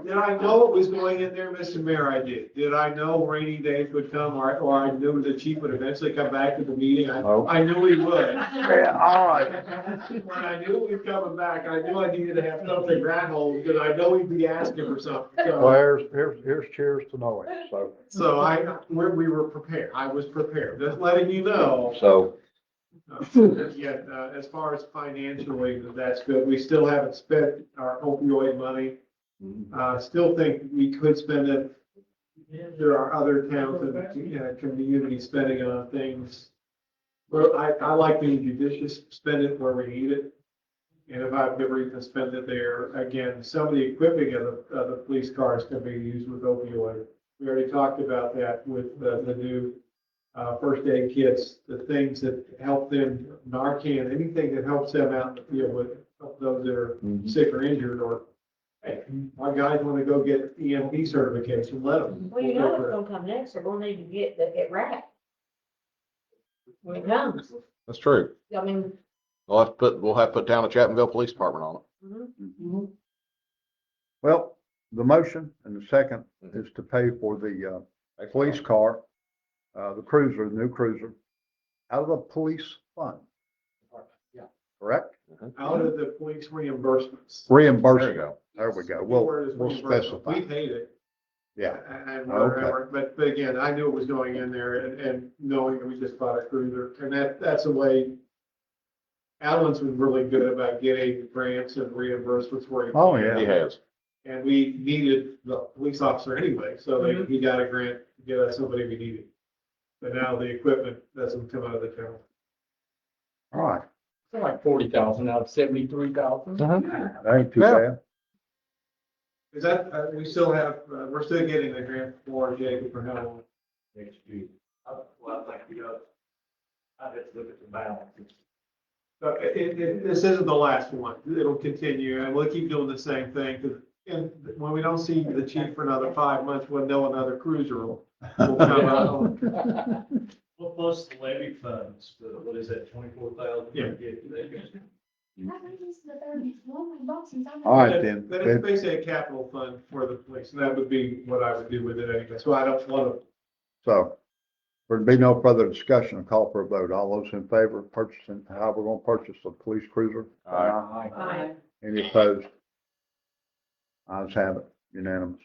Did I know it was going in there, Mr. Mayor? I did. Did I know rainy days would come, or I knew the chief would eventually come back to the meeting? Oh. I knew he would. yeah, all right. When I knew he was coming back, I knew I needed to have something rattled, because I know he'd be asking for something. Well, here's cheers to knowing, so. So we were prepared. I was prepared. Just letting you know. So, Yeah, as far as financially, that's good. We still haven't spent our opioid money. Still think we could spend it. There are other towns and communities spending on things. Well, I like being judicious, spend it where we need it. And if I've got reason to spend it there, again, some of the equipping of the police cars can be used with opioid. We already talked about that with the new first aid kits, the things that help them, Narcan, anything that helps them out in the field with those that are sick or injured, or hey, my guys want to go get EMP certification, let them. Well, you know what's gonna come next, they're gonna need to get wrapped. When it comes, That's true. I mean, We'll have to put down a Chapmanville Police Department on it. well, the motion and the second is to pay for the police car, the cruiser, the new cruiser, out of the police fund. Correct? Out of the police reimbursements. Reimbursement. There we go. The We'll word is reimbursement. specify. We paid it. Yeah. And whatever, but again, I knew it was going in there and knowing that we just bought a cruiser, and that's a way. Alan's been really good about getting grants and reimbursements where he can. Oh, yeah. He has. And we needed the police officer anyway, so he got a grant to get us somebody we needed. But now the equipment doesn't come out of the town. All right. Like 40,000 out of 73,000. That ain't too Yeah. bad. Is that, we still have, we're still getting the grant for Jacob for how long? Next year. Well, I think, I have to look at the balance. This isn't the last one. It'll continue, and we'll keep doing the same thing, because when we don't see the chief for another 5 months, we'll know another cruiser will come out. Well, plus the levy funds, what is that, 24,000? Yeah. All right, then. But it's basically a capital fund for the police, and that would be what I would do with it anyway, so I don't want to. So there'd be no further discussion and call for a vote. All those in favor of purchasing, how we're gonna purchase the police cruiser? Aye. Any opposed? Ayes have it, unanimous.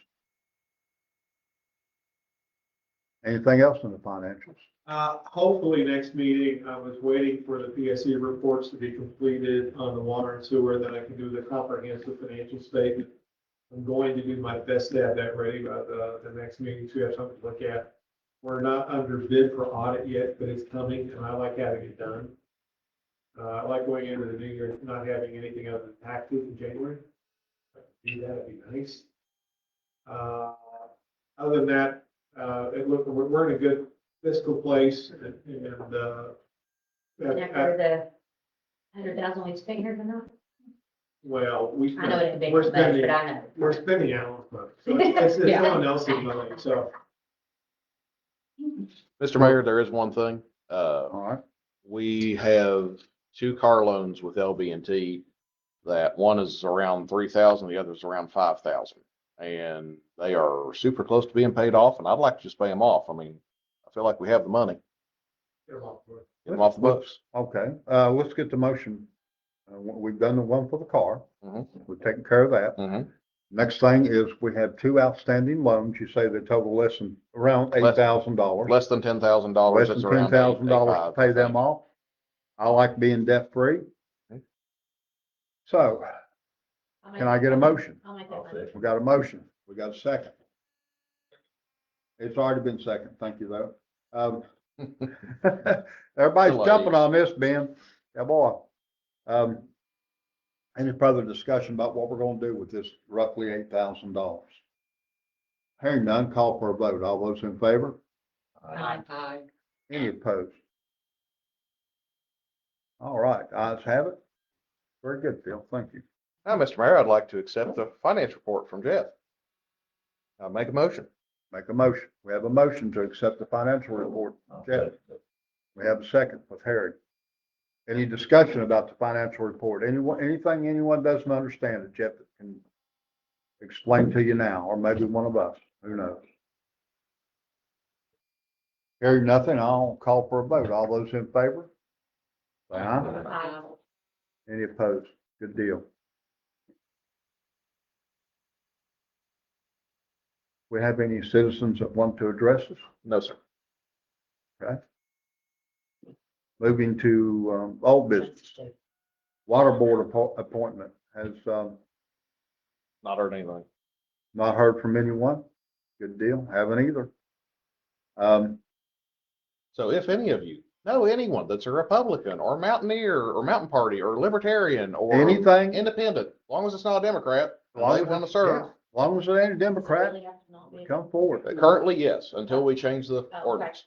Anything else in the financials? Hopefully next meeting, I was waiting for the PSC reports to be completed on the water and sewer, then I can do the comprehensive financial statement. I'm going to do my best to have that ready by the next meeting, so we have something to look at. We're not under bid for audit yet, but it's coming, and I like having it done. I like going into the new year, not having anything other than taxes in January. If I could do that, it'd be nice. Other than that, we're in a good fiscal place, and And after the 100,000 we spent here tonight. well, I know it ain't big, we're but spending, I know. we're spending Alan's money, so it's Yeah. someone else's money, so. Mr. Mayor, there is one thing. All right, We have 2 car loans with LB&T that one is around 3,000, the other is around 5,000. And they are super close to being paid off, and I'd like to just pay them off. I mean, I feel like we have the money. Get them off the books. okay, let's get the motion. We've done the one for the car. Mhm. We've taken care of that. Mhm. Next thing is we have 2 outstanding loans. You say they total less than around $8,000. Less than $10,000. Less It's than around $10,000 to 8,500, pay I them think. off. I like being debt free. Okay. So can I get a motion? I'll make that motion. We got a motion. We got a second. It's already been second. Thank you, though. Everybody's Delay. jumping on this, Ben. Yeah, boy. Any further discussion about what we're gonna do with this roughly $8,000? Hearing none, call for a vote. All those in favor? Aye. Any opposed? All right, ayes have it. Very good, Phil. Thank you. Now, Mr. Mayor, I'd like to accept the finance report from Jeff. I'll make a motion. Make a motion. We have a motion to accept the financial report. Jeff, we have a second with Harry. Any discussion about the financial report? Anything anyone doesn't understand that Jeff can explain to you now, or maybe one of us, who knows? Hearing nothing, I'll call for a vote. All those in favor? Say aye. Aye. Any opposed? Good deal. We have any citizens that want to address us? No, sir. Okay. Moving to, old business. Water board appointment has, Not heard anything. not heard from anyone. Good deal. Haven't either. So if any of you know anyone that's a Republican or Mountaineer or Mountain Party or Libertarian or Anything? independent, as long as it's not a Democrat, As long they as want to it's- serve. yeah, as long as it ain't a Democrat, Really have to not be- come forward. Currently, yes, until we change the okay. ordinance.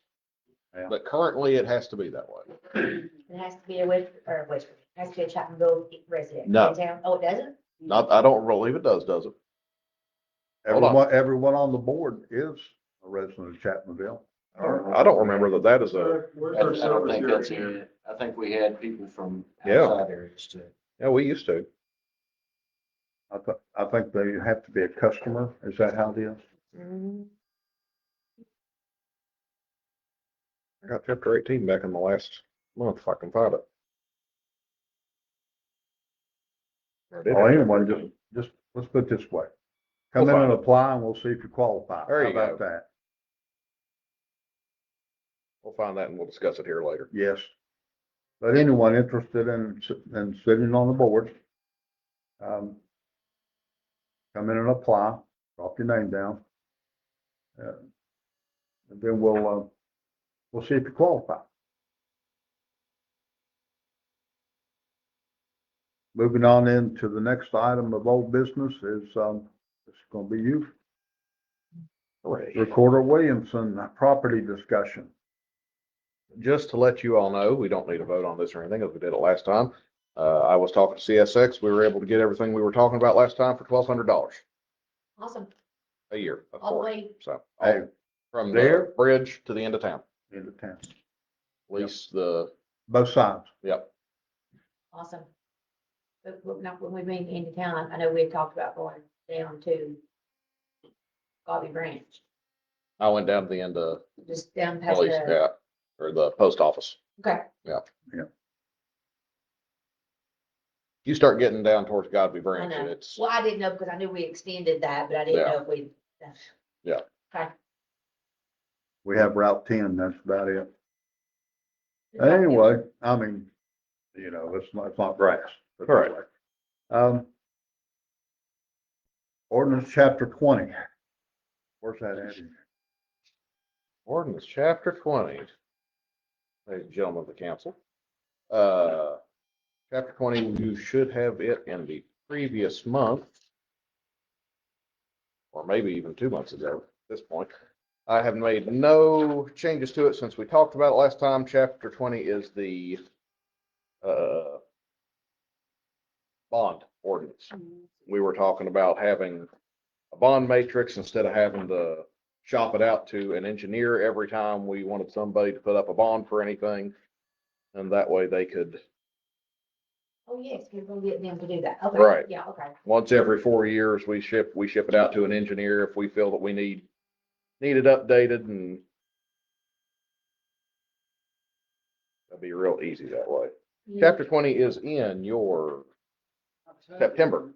Yeah. But currently, it has to be that way. It has to be a West, it has to be a Chapmanville resident. No. In town. Oh, it doesn't? Not, I don't believe it does it? Hold on. Everyone on the board is a resident of Chapmanville. I don't remember that is a, Where's I our don't think service that's area? it. I think we had people from Yeah. outside areas too. yeah, we used to. I think they have to be a customer. Is that how it is? I got chapter 18 back in the last month, if I can find it. Or did Or I? anyone, just, let's put it this way. Come We'll in and find apply and we'll see if you qualify. There How you about go. that? We'll find that and we'll discuss it here later. Yes. But anyone interested in sitting on the board, come in and apply, drop your name down. And then we'll see if you qualify. Moving on into the next item of old business is, it's gonna be you, Hooray. Recorder Williamson, property discussion. Just to let you all know, we don't need a vote on this or anything, as we did it last time. I was talking to CSX. We were able to get everything we were talking about last time for $1,200 Awesome. a year, of All the course. way. So Hey, from there? the bridge to the end of town, into town, lease the, both sides. yep. Awesome. But not when we made into town, I know we had talked about going down to Bobby Branch, I went down to the end of just down past police, the, yeah, or the post office. okay. You start getting down towards Godby I Branch and know. it's, Well, I didn't know because I knew we extended that, but I didn't Yeah. know if we. Yeah. Okay. We have Route 10, that's about it. Anyway, I mean, you know, it's not grass. But Right. anyway. Ordinance chapter 20. Where's that at? ordinance chapter 20. Ladies and gentlemen of the council. Chapter 20, you should have it in the previous month. Or maybe even 2 months ago at this point. I have made no changes to it since we talked about it last time. Chapter 20 is the bond ordinance. We were talking about having a bond matrix instead of having to shop it out to an engineer every time we wanted somebody to put up a bond for anything. And that way they could, Oh, yes, we're gonna get them to do that. Okay. Right. Yeah, okay. once every 4 years, we ship it out to an engineer if we feel that we need it updated, and that'd be real easy that way. Chapter 20 is in your September.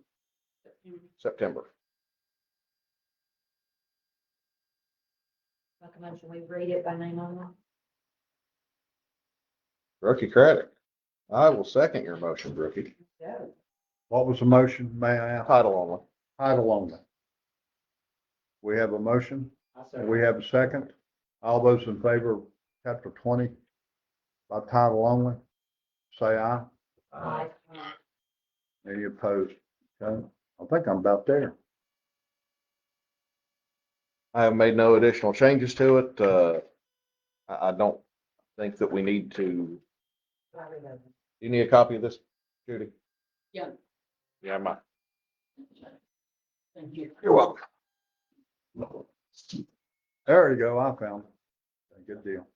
Make a motion, we read it by name only. Brookie Craddock. I will second your motion, Brookie. Go. What was the motion, may I ask? Title only. Title only. We have a motion. We have a second. All those in favor of chapter 20 by title only, say aye. Aye. Any opposed? Okay, I think I'm about there. I have made no additional changes to it. I don't think that we need to. You need a copy of this, Judy? Yeah. Yeah, mine. Thank you. You're welcome. There you go, I found it. Good deal.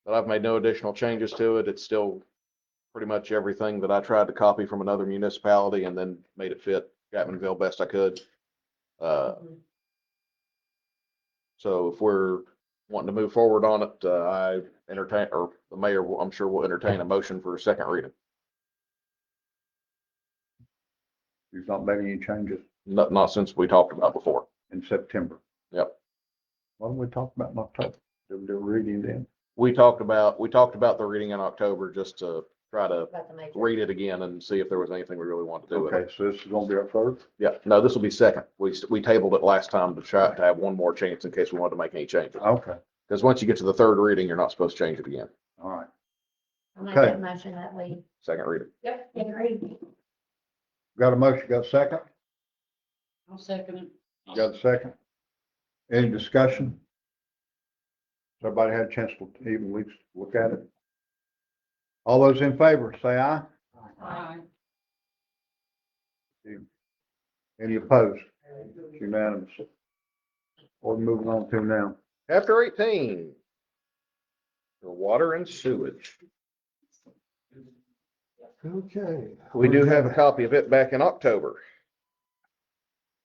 But I've made no additional changes to it. It's still pretty much everything that I tried to copy from another municipality and then made it fit Chapmanville best I could. So if we're wanting to move forward on it, I entertain, or the mayor, I'm sure will entertain a motion for a second reading. You've not made any changes Not since we talked about before. in September. Yep. What did we talk about in October? Did we do a reading then? We talked about the reading in October just to try to About the matrix. read it again and see if there was anything we really wanted to do with it. Okay, so this is gonna be our first? Yeah, no, this will be second. We tabled it last time to try to have one more chance in case we wanted to make any changes. Okay, Because once you get to the third reading, you're not supposed to change it again. all right. I'll make Okay. that motion that way. Second reading. Yep, agree. Got a motion, got a second? I'll second it. Got a second? Any discussion? Everybody had a chance to even at least look at it? All those in favor, say aye. Aye. Any opposed? It's unanimous. What are we moving on to now? Chapter 18. The water and sewage. Okay. We do have a copy of it back in October.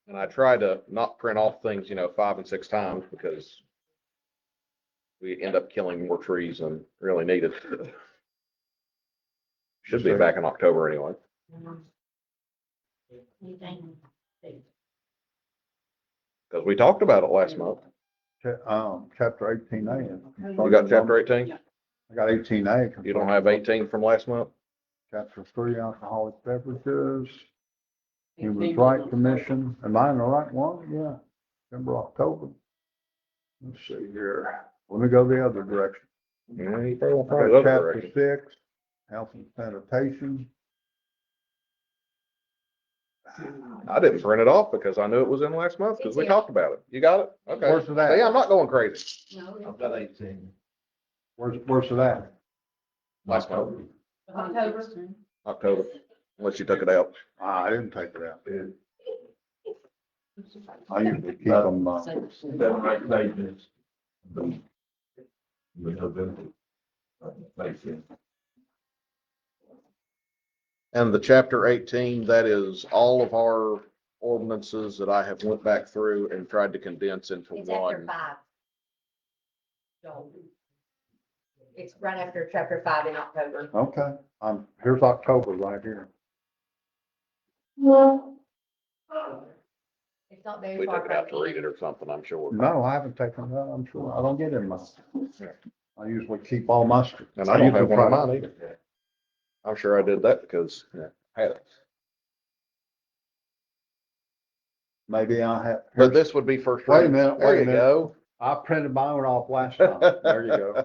And I try to not print off things, 5 and 6 times because we end up killing more trees than really needed. Should be back in October anyway. Anything? Because we talked about it last month. Chapter 18A. You got chapter 18? I got 18A. You don't have 18 from last month? Chapter 3, alcoholic beverages. Human Rights Commission. Am I in the right one? Yeah. September, October. Let's see here. Let me go the other direction. Yeah, you probably won't I find got it other chapter direction. 6, health and sanitation. I didn't print it off because I knew it was in last month because we talked about it. You got it? Okay. Where's it at? See, I'm not going crazy. No, I've got 18. Where's it at? Last month, October. October, unless you took it out. I didn't take it out. I usually keep them, 7 or 8 pages. November. Makes sense. And the chapter 18, that is all of our ordinances that I have went back through and tried to condense into It's after one. 5. So it's right after chapter 5 in October. okay, here's October right here. It's not very We far took it out from to read the it or something, I'm sure. No, I haven't taken that, I'm sure, I don't get it in my, I usually keep all my. And I don't have usually one of try- mine either. I'm sure I did that because I had it. Maybe I have. But this would be first Wait a reading. minute, There wait a you minute. go. I printed my own off last time. There you go.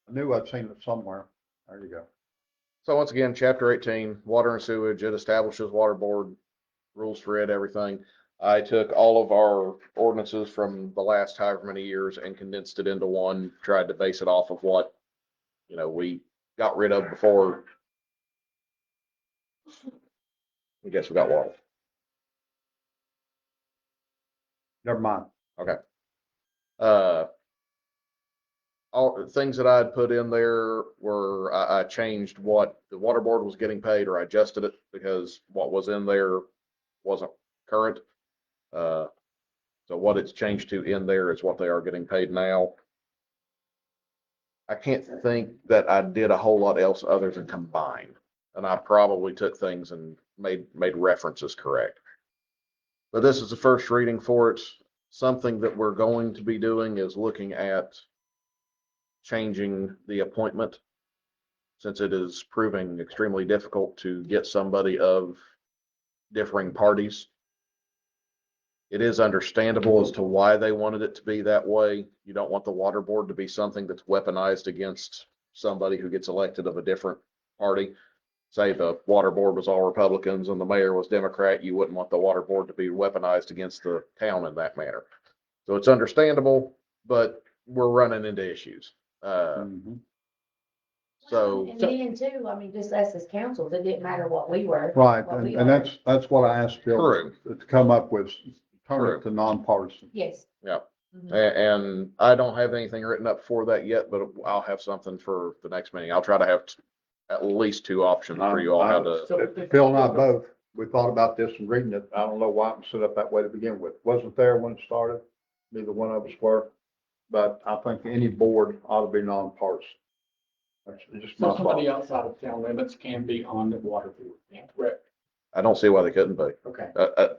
I knew I'd seen it somewhere. There you go. So once again, chapter 18, water and sewage, it establishes water board, rules for it, everything. I took all of our ordinances from the last however many years and condensed it into one, tried to base it off of what, we got rid of before. I guess we got water. Never mind. All the things that I had put in there were, I changed what the water board was getting paid, or I adjusted it because what was in there wasn't current. So what it's changed to in there is what they are getting paid now. I can't think that I did a whole lot else other than combine, and I probably took things and made references correct. But this is the first reading for it. Something that we're going to be doing is looking at changing the appointment, since it is proving extremely difficult to get somebody of differing parties. It is understandable as to why they wanted it to be that way. You don't want the water board to be something that's weaponized against somebody who gets elected of a different party. Say the water board was all Republicans and the mayor was Democrat, you wouldn't want the water board to be weaponized against the town in that manner. So it's understandable, but we're running into issues. So And then too, I mean, just us as councils, it didn't matter what we were. Right, what we and are. that's what I asked Bill True. to come up with, turn True. it to nonpartisan. Yes. Yeah. Mhm. And I don't have anything written up for that yet, but I'll have something for the next meeting. I'll try to have at least two options for you all how to. Phil and I both, we thought about this and reading it. I don't know why it was set up that way to begin with. Wasn't there when it started. Neither one of us were. But I think any board ought to be nonpartisan. That's just my So somebody thought. outside of town limits can be on the water board, correct? I don't see why they couldn't be. Okay. I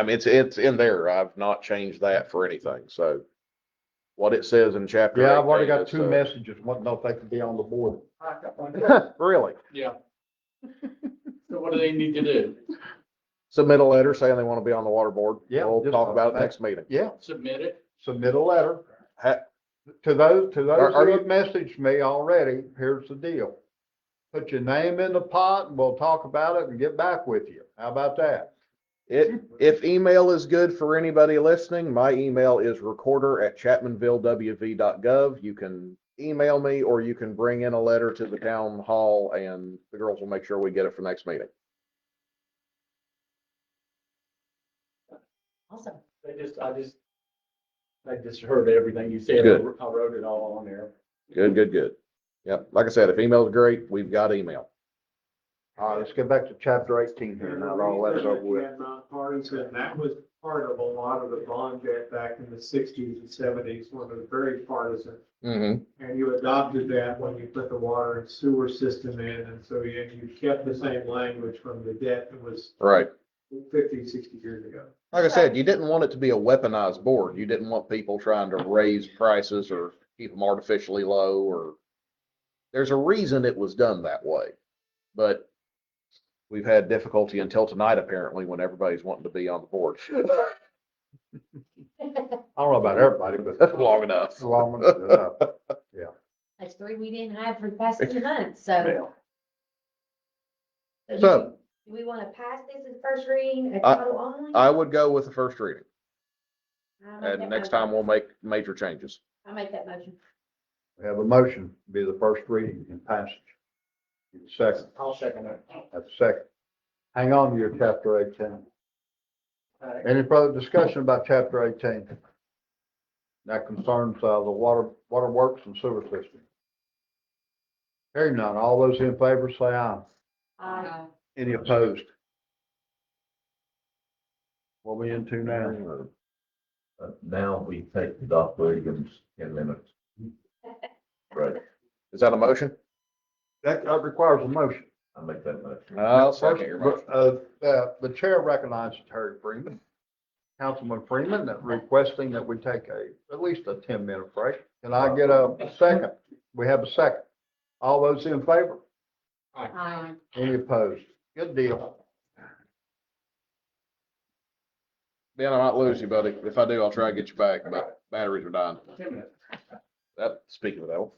mean, it's in there. I've not changed that for anything. So what it says in chapter. Yeah, I've already 18 got is, two messages, wanting to know if they could be on the board. I got one. Really? Yeah. So what do they need to do? Submit a letter saying they want to be on the water board. Yeah, We'll just talk about it that. next meeting. Yeah, Submit it? submit a letter. Ha- To those Are who you- have messaged me already, here's the deal. Put your name in the pot and we'll talk about it and get back with you. How about that? If email is good for anybody listening, my email is recorder@chapmanvillewv.gov. You can email me or you can bring in a letter to the town hall and the girls will make sure we get it for next meeting. Awesome. I just heard everything you said. Good. I wrote it all on there. Good. Yep. Like I said, if email is great, we've got email. All right, let's get back to chapter 18 here now, that all that's over with. And nonpartisan, that was part of a lot of the bond debt back in the sixties and seventies, when it was very partisan. Mm-hmm. And you adopted that when you put the water and sewer system in, and so you kept the same language from the debt that was Right. 50, 60 years ago. Like I said, you didn't want it to be a weaponized board. You didn't want people trying to raise prices or keep them artificially low, or there's a reason it was done that way. But we've had difficulty until tonight, apparently, when everybody's wanting to be on the board. I don't know about everybody, but. That's long enough. Long enough. Yeah. That's three we didn't have for the past 2 months, so. So- Do we want to pass this as first reading, a I- title only? I would go with the first reading, I'll make and that next motion. time we'll make major changes. I'll make that motion. We have a motion to be the first reading and passage. Need a second. I'll second it. That's a second. Hang on to your chapter 18. Any further discussion about chapter 18? That concerns the water works and sewer system. Hearing none, all those in favor say aye. Aye. Any opposed? What we into now? Now we take the Doc Williams 10 minutes. Right. Is that a motion? That requires a motion. I make that motion. I'll second your motion. The chair recognizes Terry Freeman, Councilman Freeman, that requesting that we take at least a 10-minute break. Can I get a second? We have a second. All those in favor? Aye. Any opposed? Good deal. Ben, I might lose you, buddy. If I do, I'll try to get you back, but batteries are dying. That, speaking of that.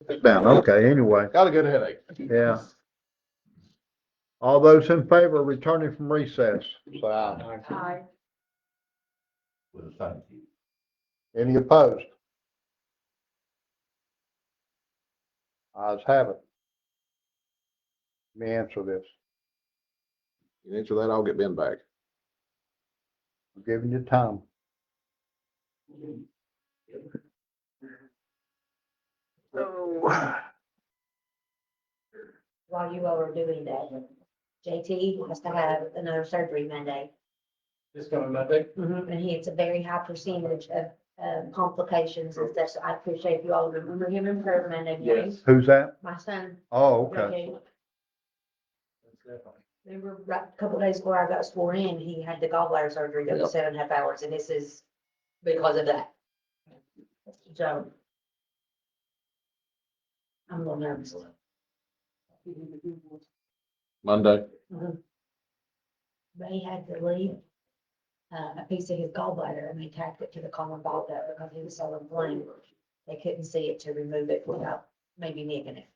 Sit down, okay, anyway, Got a good headache. yeah. All those in favor of returning from recess, say aye. Aye. With a thank you. Any opposed? Ayes have it. Let me answer this. You answer that, I'll get Ben back. I'm giving you time. While you all are doing that, JT has to have another surgery Monday. This coming Monday? And he has a very high percentage of complications and stuff. So I appreciate you all remember him in prayer Monday morning. Who's that? My son. Oh, okay. Remember, right, a couple days before I got sworn in, he had the gallbladder surgery that was 7.5 hours, and this is because of that. So. I'm a little nervous. Monday. But he had to leave a piece of his gallbladder, and they tacked it to the common ball duct because he was so inflamed. They couldn't see it to remove it without maybe nicking it.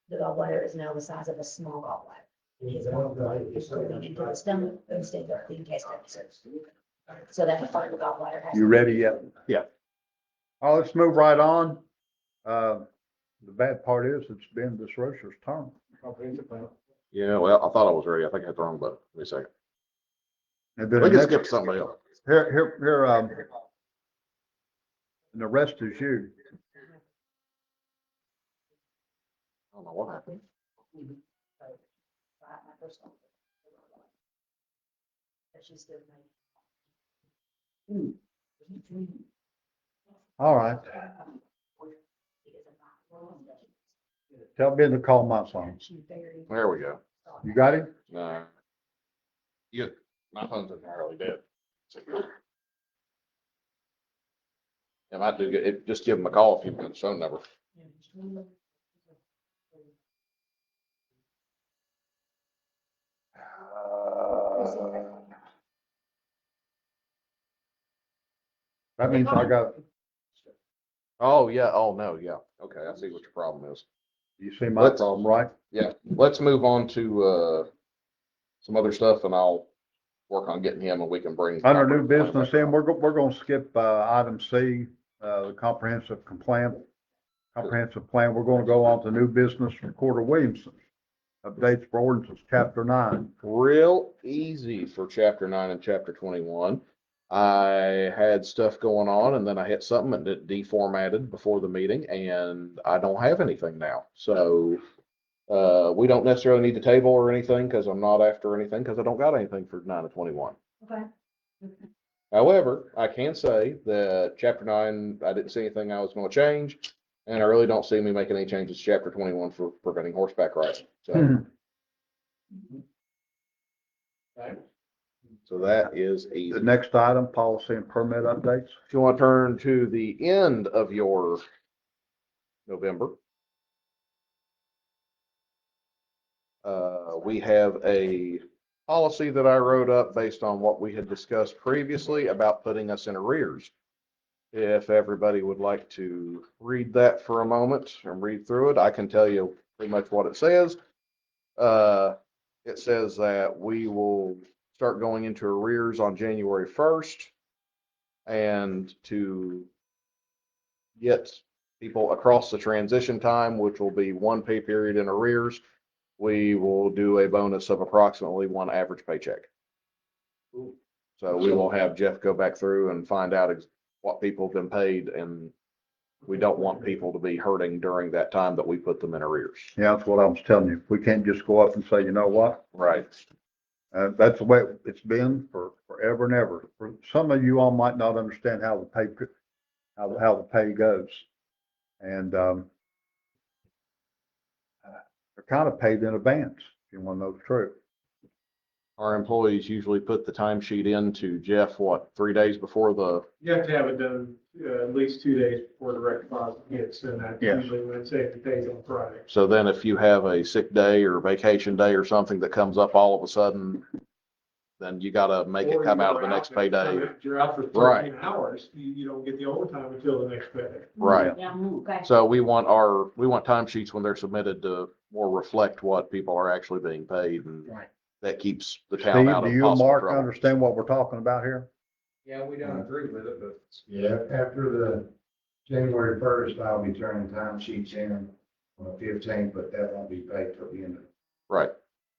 The gallbladder is now the size of a small gallbladder. His gallbladder is going into the stomach instead of the intestines. So that part of the gallbladder has. You ready yet? Yeah. Oh, let's move right on. The bad part is it's been this Rocher's term. Yeah, well, I thought I was ready. I think I hit the wrong button. Wait a second. And then We the can next, skip to somebody else. here, and the rest is you. I don't know what happened. All right. Tell Ben to call my phone. There we go. You got him? No. My phone's entirely dead. I might do good. Just give him a call if you've got his phone number. That means I got, Oh, yeah. Oh, no. Yeah. Okay. I see what your problem is. you see my problem, right? Yeah. Let's move on to, some other stuff and I'll work on getting him and we can bring. Under new business, then we're gonna skip, item C, the comprehensive plan. We're gonna go on to new business, Recorder Williamson. Updates for ordinances, chapter 9. Real easy for chapter 9 and chapter 21. I had stuff going on and then I hit something and it deformatted before the meeting and I don't have anything now. So, we don't necessarily need to table or anything because I'm not after anything because I don't got anything for 9 and 21. Okay. However, I can say that chapter 9, I didn't see anything I was going to change. And I really don't see me making any changes to chapter 21 for preventing horseback riding. So, so that is easy. The next item, policy and permit updates. If you want to turn to the end of your November, we have a policy that I wrote up based on what we had discussed previously about putting us in arrears. If everybody would like to read that for a moment and read through it, I can tell you pretty much what it says. It says that we will start going into arrears on January 1st. And to get people across the transition time, which will be one pay period in arrears, we will do a bonus of approximately one average paycheck. So we will have Jeff go back through and find out what people have been paid, and we don't want people to be hurting during that time that we put them in arrears. Yeah, that's what I was telling you. We can't just go up and say, you know what? Right. That's the way it's been for forever and ever. For some of you all might not understand how the pay goes. And, they're kind of paid in advance, if you want to know the truth. Our employees usually put the timesheet in to Jeff, 3 days before the, You have to have it done, at least 2 days before direct deposit hits, and that's Yes. usually when it's safe to pay on Friday. so then if you have a sick day or vacation day or something that comes up all of a sudden, then you gotta make Or it come you out of go the next and payday. If you're out for Right. 13 hours, you don't get the overtime until the next payday. Right. Yeah, okay. So we want timesheets when they're submitted to more reflect what people are actually being paid, and Right. that keeps the town out Steve, do of you and possible Mark trouble. understand what we're talking about here? Yeah, we don't agree with it, but. Yeah, after the January first, I'll be turning time sheets in on the 15th, but that won't be paid till the end of. Right.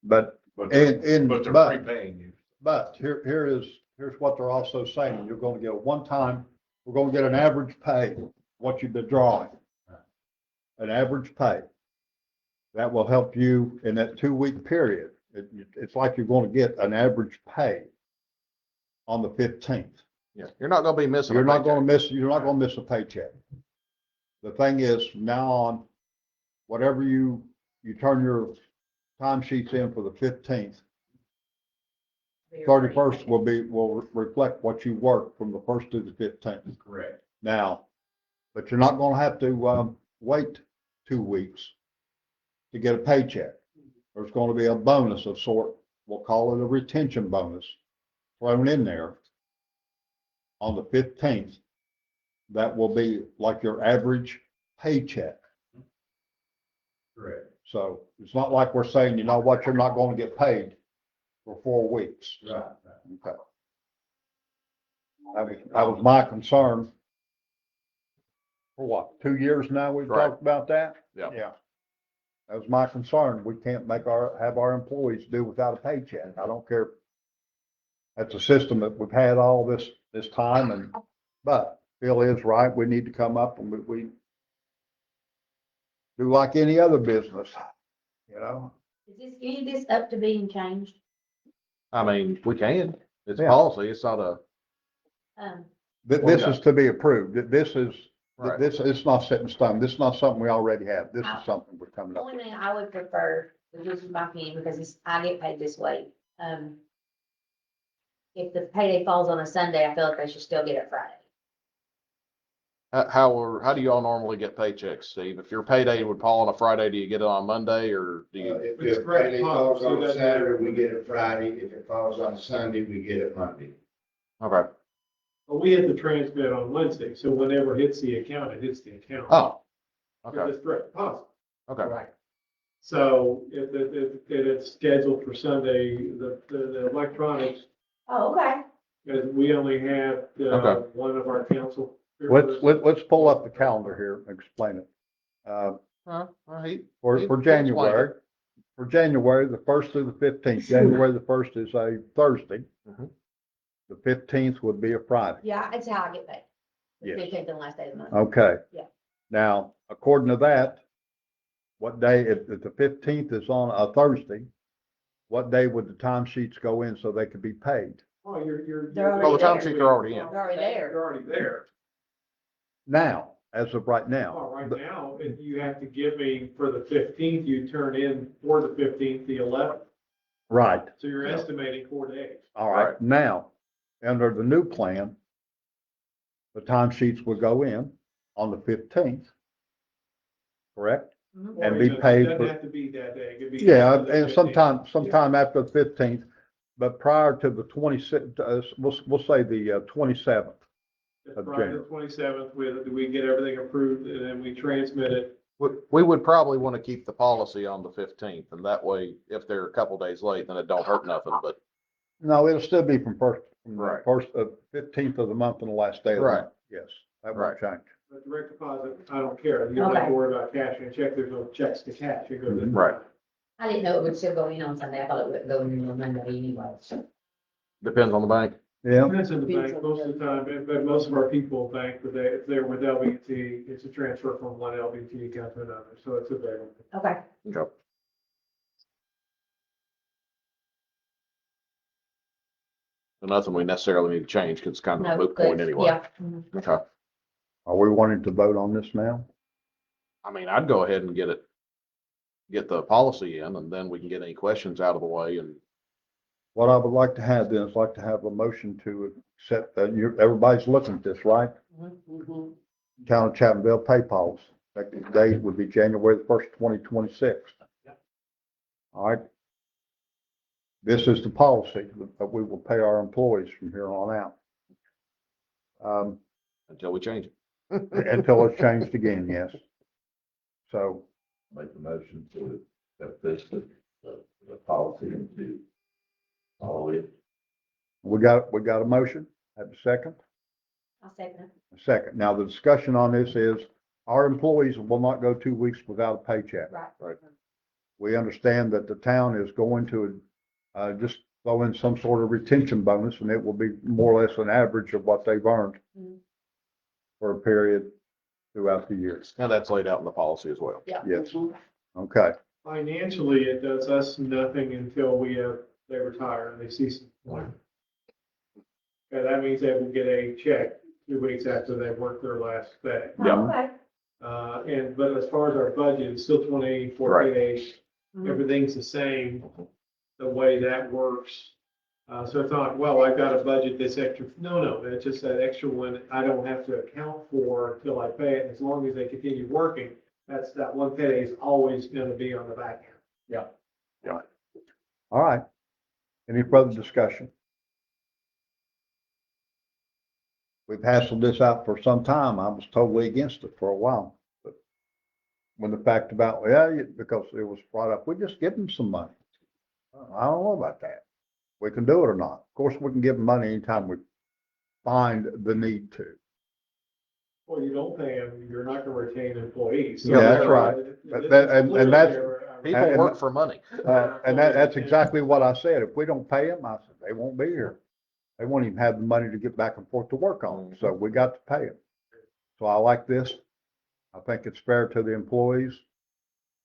But, But they're but prepaying you. here's what they're also saying. You're gonna get we're gonna get an average pay, what you've been drawing. An average pay. That will help you in that 2-week period. It's like you're gonna get an average pay on the 15th. Yeah. You're not gonna be missing. You're not gonna miss a paycheck. The thing is, from now on, whatever you turn your time sheets in for the 15th, 31st will reflect what you work from the 1st to the 15th. Correct. Now, but you're not gonna have to, wait 2 weeks to get a paycheck. There's gonna be a bonus of sort, we'll call it a retention bonus, thrown in there on the 15th. That will be like your average paycheck. Correct. So it's not like we're saying, you know what, you're not gonna get paid for 4 weeks. Right. Okay. That was my concern. For what, 2 years now we've Right. talked about that? Yeah. Yeah. That was my concern. We can't have our employees do without a paycheck. I don't care. That's a system that we've had all this time but Bill is right. We need to come up and we do like any other business, you know? Is any of this up to being changed? I mean, we can. It's Yeah. policy. It's not a, This is to be approved. This is, Right. it's not set in stone. This is not something we already have. This is something we're coming The up only with. thing I would prefer, this is my opinion, because I get paid this way. If the payday falls on a Sunday, I feel like they should still get it Friday. how do you all normally get paychecks, Steve? If your payday would fall on a Friday, do you get it on Monday or do you? If It's the correct. payday falls on So Saturday, we get it Friday. If it falls on Sunday, we get it Monday. Okay. But we hit the transmit on Wednesday, so whenever it hits the account, it hits the account. Oh, If okay, it's direct deposit. okay. Right. So if it's scheduled for Sunday, the electronics, Oh, okay. because we only have, Okay. one of our council. Let's pull up the calendar here and explain it. For January, the 1st through the 15th, January the 1st is a Thursday. Mhm. The 15th would be a Friday. Yeah, it's how I get paid. Yes. 15th and last day of the month. Okay. Yeah. Now, according to that, what day, if the 15th is on a Thursday, what day would the timesheets go in so they could be paid? Oh, you're. They're Oh, the there. time sheets are already in. They're already there. They're already there. Now, as of right now. Oh, right But- now, if you have to give me for the 15th, you turn in for the 15th, the 11th. Right. So you're estimating 4 days. All right. Now, under the new plan, the timesheets would go in on the 15th. Correct? Mhm. And Or be it paid doesn't for- have to be that day. It could be. Yeah, after the and 15th. sometime after the 15th, but prior to the 26th, we'll say the 27th. of Friday the January. 27th, we get everything approved and then we transmit it. We would probably want to keep the policy on the 15th, and that way, if they're a couple days late, then it don't hurt nothing, but. No, it'll still be from the Right. first, 15th of the month and the last day of the Right. month. Yes, that won't change. But direct deposit, I don't care. You don't have to worry about cashing a check. There's no checks to cash. It goes in. Right. I didn't know it would still go in on Sunday. I thought it would go in on Monday anyway. Depends on the bank. Yeah, Depends on the bank most of the time, but most of our people bank, but if they're with LBT, it's a transfer from one LBT account to another, so it's available. Okay. Okay. Nothing we necessarily need to change because it's kind of a No, moot point good. anyway. Yeah. Mhm. Okay. are we wanting to vote on this now? I mean, I'd go ahead and get the policy in, and then we can get any questions out of the way and. What I would like to have then is like to have a motion to accept that everybody's looking at this, right? Mhm. Town of Chapmanville pay policy. Effective date would be January the 1st, 2026. All right. This is the policy that we will pay our employees from here on out. Until we change it. Until it's changed again, yes. So, Make the motion to accept this, the policy and to follow it. we got a motion, have a second? I'll second it. A second. Now, the discussion on this is, our employees will not go 2 weeks without a paycheck. Right. We understand that the town is going to, just throw in some sort of retention bonus, and it will be more or less an average of what they've earned Mhm. for a period throughout the year. And that's laid out in the policy as well. Yeah. Yes. Okay. Financially, it does us nothing until they retire and they cease employment. Okay, that means they will get a check 2 weeks after they've worked their last day. Oh, okay. But as far as our budget, it's still 24 Right. days. Mhm. Everything's the same, the way that works. So it's not, well, I've got a budget this extra. No, it's just that extra one I don't have to account for until I pay it. As long as they continue working, that one pay is always gonna be on the back end. All right. Any further discussion? We've hassled this out for some time. I was totally against it for a while. But when the fact about, because it was brought up, we just give them some money. I don't know about that. We can do it or not. Of course, we can give them money anytime we find the need to. Well, you don't pay them, you're not gonna retain employees. Yeah, that's right. And that's- People And- work for money. And that's exactly what I said. If we don't pay them, I said, they won't be here. They won't even have the money to get back and forth to work on. So we got to pay them. So I like this. I think it's fair to the employees,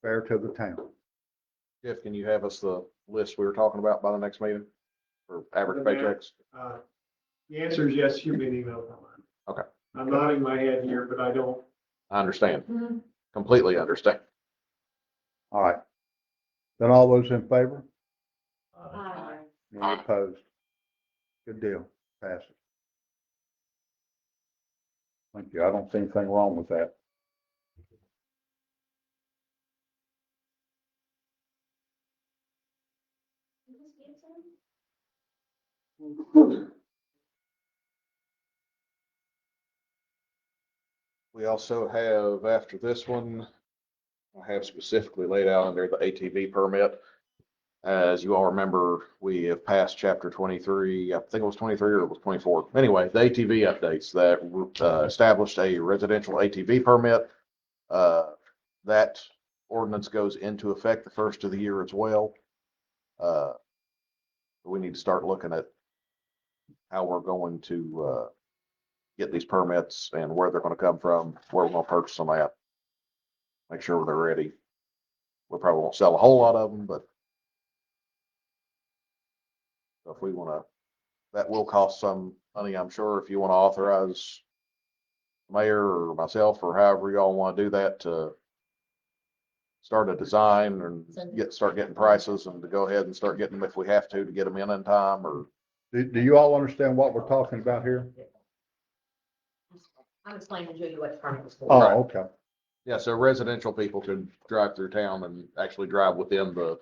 fair to the town. Jeff, can you have us the list we were talking about by the next meeting for average paychecks? The answer is yes, shoot me an email. Okay. I'm nodding my head here, but I don't. I understand. Mhm. Completely understand. All right. Then all those in favor? Aye. Any opposed? Good deal. Passes. Thank you. I don't see anything wrong with that. We also have, after this one, I have specifically laid out under the ATV permit. As you all remember, we have passed chapter 23, I think it was 23 or it was 24. Anyway, the ATV updates that established a residential ATV permit. That ordinance goes into effect the first of the year as well. We need to start looking at how we're going to get these permits and where they're going to come from, where we're going to purchase them at. Make sure they're ready. We probably won't sell a whole lot of them, but if we want to, that will cost some money, I'm sure, if you want to authorize mayor or myself or however y'all want to do that to start a design and start getting prices and to go ahead and start getting them if we have to get them in time or. Do you all understand what we're talking about here? I'm explaining to you what the permit was for. Oh, okay. Yeah, so residential people could drive through town and actually drive within the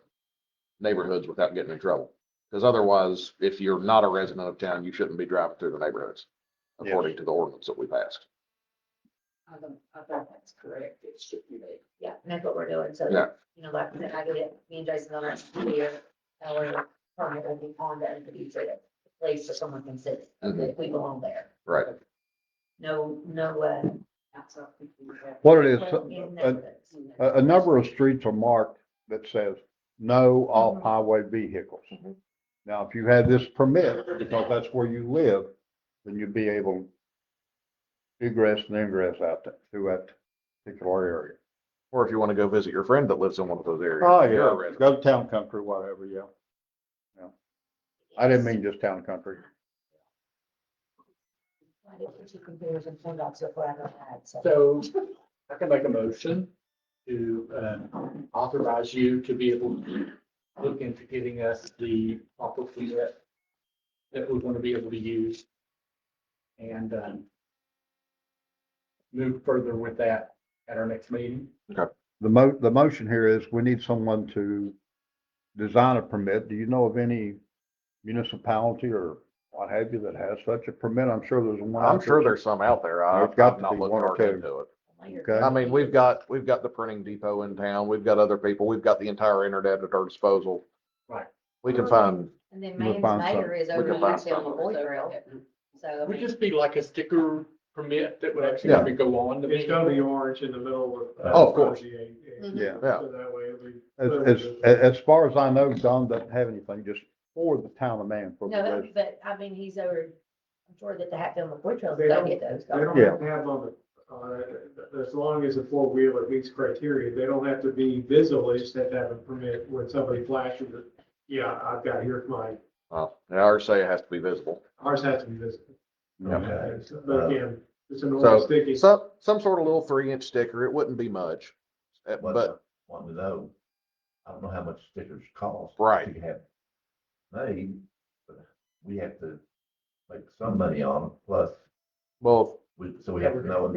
neighborhoods without getting in trouble. Because otherwise, if you're not a resident of town, you shouldn't be driving through the neighborhoods, according to the ordinance that we passed. I think that's correct. It should be. Yeah, and that's what we're doing. So, Yeah. you know, like I said, I get it, me and Jason on our here, our permit will be on that to be treated. Place where someone can sit, that we belong there. Right. No, outside people. What it is, Well, in neighborhoods. a number of streets are marked that says no off-highway vehicles. Now, if you had this permit, because that's where you live, then you'd be able to egress and ingress out there through that particular area. Or if you want to go visit your friend that lives in one of those areas. Oh, you're a yeah, resident. go to town country, whatever, yeah. I didn't mean just town country. I did put two computers and phone docs before I got that, so. So I can make a motion to authorize you to be able to look into getting us the proper permit that we're going to be able to use and move further with that at our next meeting. The motion here is we need someone to design a permit, do you know of any municipality or what have you that has such a permit? I'm sure there's one. I'm out sure there. there's some out there. I've There's got I've to not be looked one or hard two. into it. Okay. I mean, we've got the printing depot in town. We've got other people. We've got the entire internet at our disposal. Right. We can find, And then We'll Man's find Mayor is We over can the find Hatfield some. McCoy Trail. So, I It would mean, just be like a sticker permit that would actually Yeah. maybe go on. the It's gonna be orange in the middle of. Oh, of course. Yeah. Yeah. Yeah. So that way it'll be. As far as I know, Don doesn't have anything, just for the town of Man. For the no, residents. but I mean, he's over, I'm sure that the Hatfield McCoy Trail They does don't, get those. they don't have to have on as long as the four-wheeler meets criteria, they don't have to be visible, they just have to have a permit when somebody flashes it. Yeah, I've got, here's mine. ours say it has to be visible. Ours has to be visible. Okay. But again, it's a normal So, sticky. some sort of little 3-inch sticker. It wouldn't be much. But, Want to know, I don't know how much stickers cost. Right. To have made, but we have to make some money on them, plus well, so we have to know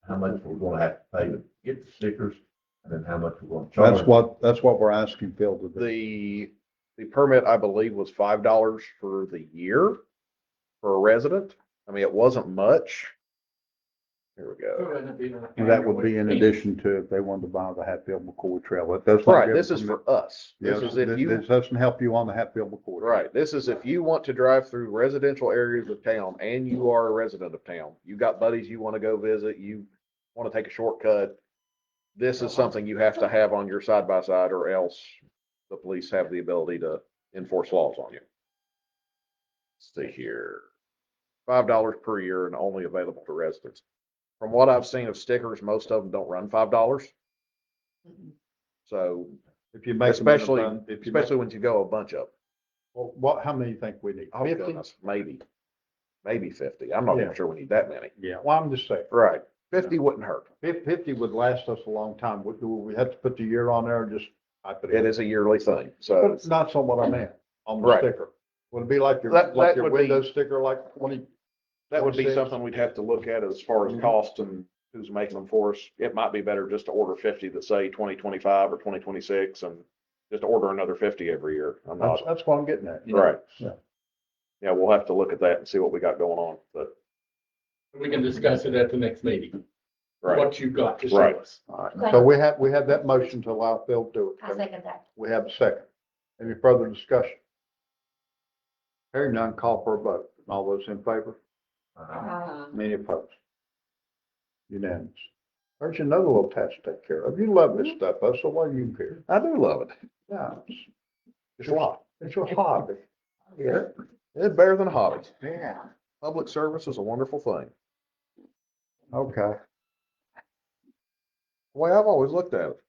how much we're gonna have to pay to get the stickers, and then how much we're gonna charge. That's what we're asking Phil to do. the permit, I believe, was $5 for the year for a resident. I mean, it wasn't much. Here we go. And that would be in addition to if they wanted to buy the Hatfield McCoy Trail. It does not Right, give a this is permit. for us. This Yes, is if you. this doesn't help you on the Hatfield McCoy. Trail. Right, this is if you want to drive through residential areas of town and you are a resident of town, you got buddies you want to go visit, you want to take a shortcut. This is something you have to have on your side by side or else the police have the ability to enforce laws on you. Let's see here. $5 per year and only available to residents. From what I've seen of stickers, most of them don't run $5. So If you make especially when you go a bunch of them. well, how many you think we need? Oh, 50? goodness, maybe 50. I'm not even Yeah. sure we need that many. Yeah, well, I'm just saying, Right. 50 wouldn't hurt. 50 would last us a long time. Would we have to put the year on there or just? I put It is a yearly thing. But So, it's not so what I meant on the Right. sticker. Would it be like your, That like your would be- window sticker, like 20? that would be 46? something we'd have to look at as far as Mhm. cost and who's making them for us. It might be better just to order 50 that say 2025 or 2026 and just order another 50 every year. I'm not, That's what I'm getting at. you know? right. Yeah. Yeah, we'll have to look at that and see what we got going on, but, We can discuss it at the next meeting, right. what you've got to show Right. us. All right. So we have that motion to allow Phil to do it. I second that. We have a second. Any further discussion? Hearing none, call for a vote. All those in favor? Any opposed? Unanimous. There's another little task to take care of. You love this stuff, so why do you care? I do love it. Yeah, It's a lot. it's your hobby. Yeah. It's better than a hobby. Yeah. Public service is a wonderful thing. Okay. The way I've always looked at it.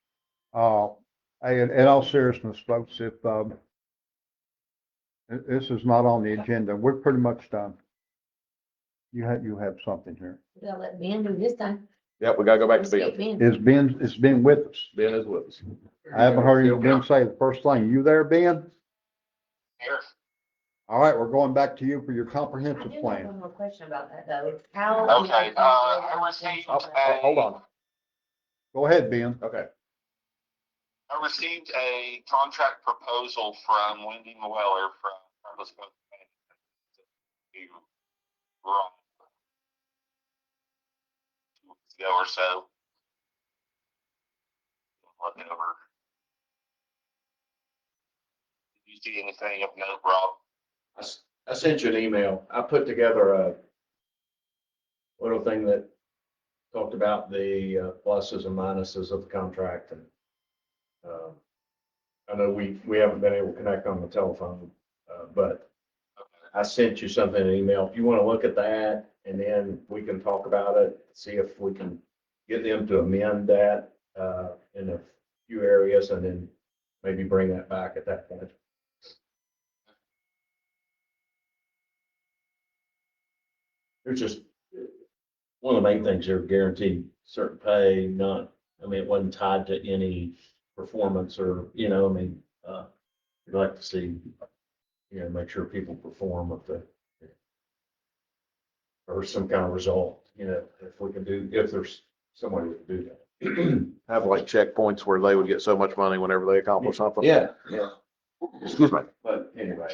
Hey, in all seriousness, folks, if, this is not on the agenda, we're pretty much done. You have something here. We gotta let Ben do his time. Yep, we gotta go back to Let's get Ben. Ben. It's been with us. Ben is with us. I haven't heard him say the first thing. You there, Ben? Here. All right, we're going back to you for your I comprehensive do have plan. one more question about that though. How? Okay, I received Hold on. Go ahead, Ben. Okay. I received a contract proposal from Wendy Mueller from Elizabeth. Wrong. 2 weeks ago or so. Look it over. Did you see anything of note, Rob? I sent you an email. I put together a little thing that talked about the pluses and minuses of the contract and I know we haven't been able to connect on the telephone, but I sent you something in an email. If you want to look at that and then we can talk about it, see if we can get them to amend that in a few areas and then maybe bring that back at that point. There's just, one of the main things, they're guaranteed certain pay, not, I mean, it wasn't tied to any performance or, you know, I mean, we'd like to see, you know, make sure people perform with the, or some kind of result, you know, if we can do, if there's somebody who can do that. Have like checkpoints where they would get so much money whenever they accomplish something. Yeah. Excuse me. But anyway,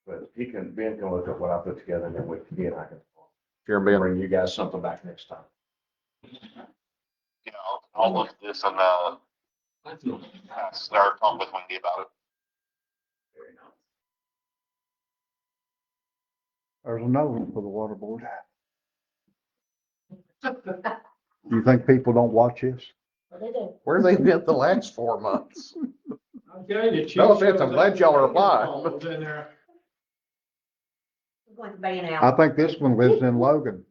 but Ben can look at what I put together and then he and I can Chairman Ben. bring you guys something back next time. Yeah, I'll look at this and, start talking with Wendy about it. Very nice. There's another one for the water board. You think people don't watch this? Well, they do. Where they been the last 4 months? I'm telling you, Chief No offense, shows I'm glad up y'all are with applying. calls in there. We're going to ban I out. think this one lives in Logan.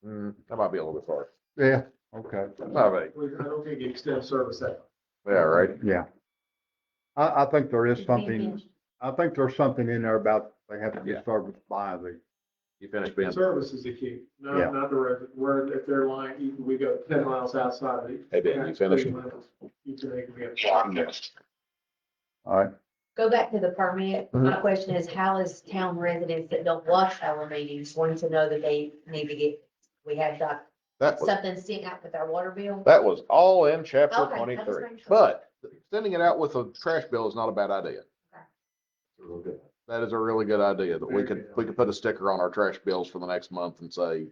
That might be a little bit far. Yeah, okay, Not big. I don't think you extend service out. Yeah, right. yeah. I think there is It's being something, finished. I think there's something in there about they have to Yeah. be serviced by the, You finished Ben? Service is the key, Yeah. not the resident. Where if they're lying, we go 10 miles outside of it. Hey, Ben, you finished? You can make them. Yeah, I'm finished. all right. Go back to the permit. Mm-hmm. My question is, how is town residents that don't watch our meetings wanting to know that they need to get, we have got That was, something sent out with our water bill? that was all in chapter Okay, I just 23. making sure. But sending it out with a trash bill is not a bad idea. Real good. That is a really good idea that we could put a sticker on our trash bills for the next month and say,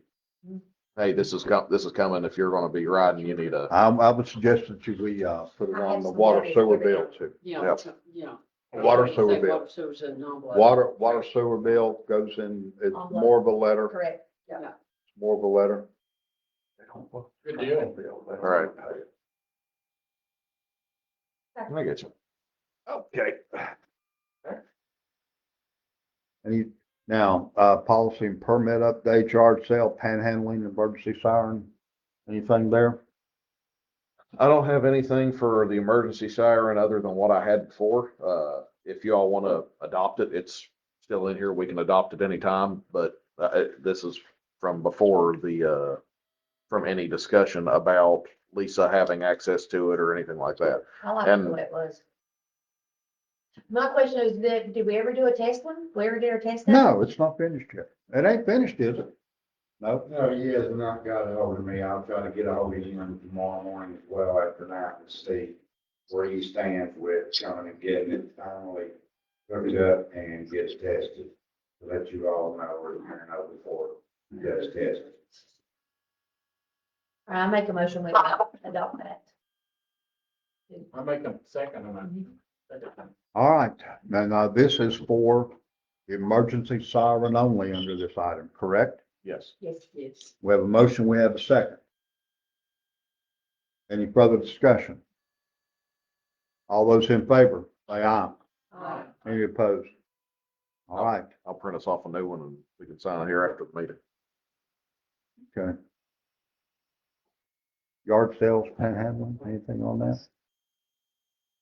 hey, this is coming. If you're gonna be riding, you need a, I would suggest that we, put it I on have the some water areas sewer where they bill don't. too. Yep. Water sewer bill. Water sewers and non-blood. Water sewer bill goes in, it's Envelope. more of a letter, Correct. more of a letter. Good deal. all right. I get you. Okay. Now, policy and permit update, yard sale, panhandling, emergency siren, anything there? I don't have anything for the emergency siren other than what I had before. If you all want to adopt it, it's still in here. We can adopt it anytime, but this is from before from any discussion about Lisa having access to it or anything like that. I like And- the way it was. My question is that, did we ever do a test one? We ever did our test? No, it's not finished yet. It ain't finished, is it? No? No, he has not got it over to me. I'll try to get a hold of him tomorrow morning as well after night and see where he stands with coming and getting it finally hooked up and gets tested. To let you all know or hear know before he does test it. I make a motion, we adopt that. I make a second and I. All right, now this is for emergency siren only under this item, correct? Yes. Yes. We have a motion, we have a second. Any further discussion? All those in favor, say aye. Any opposed? All right, I'll print us off a new one and we can sign it here after the meeting. okay. Yard sales, panhandling, anything on that?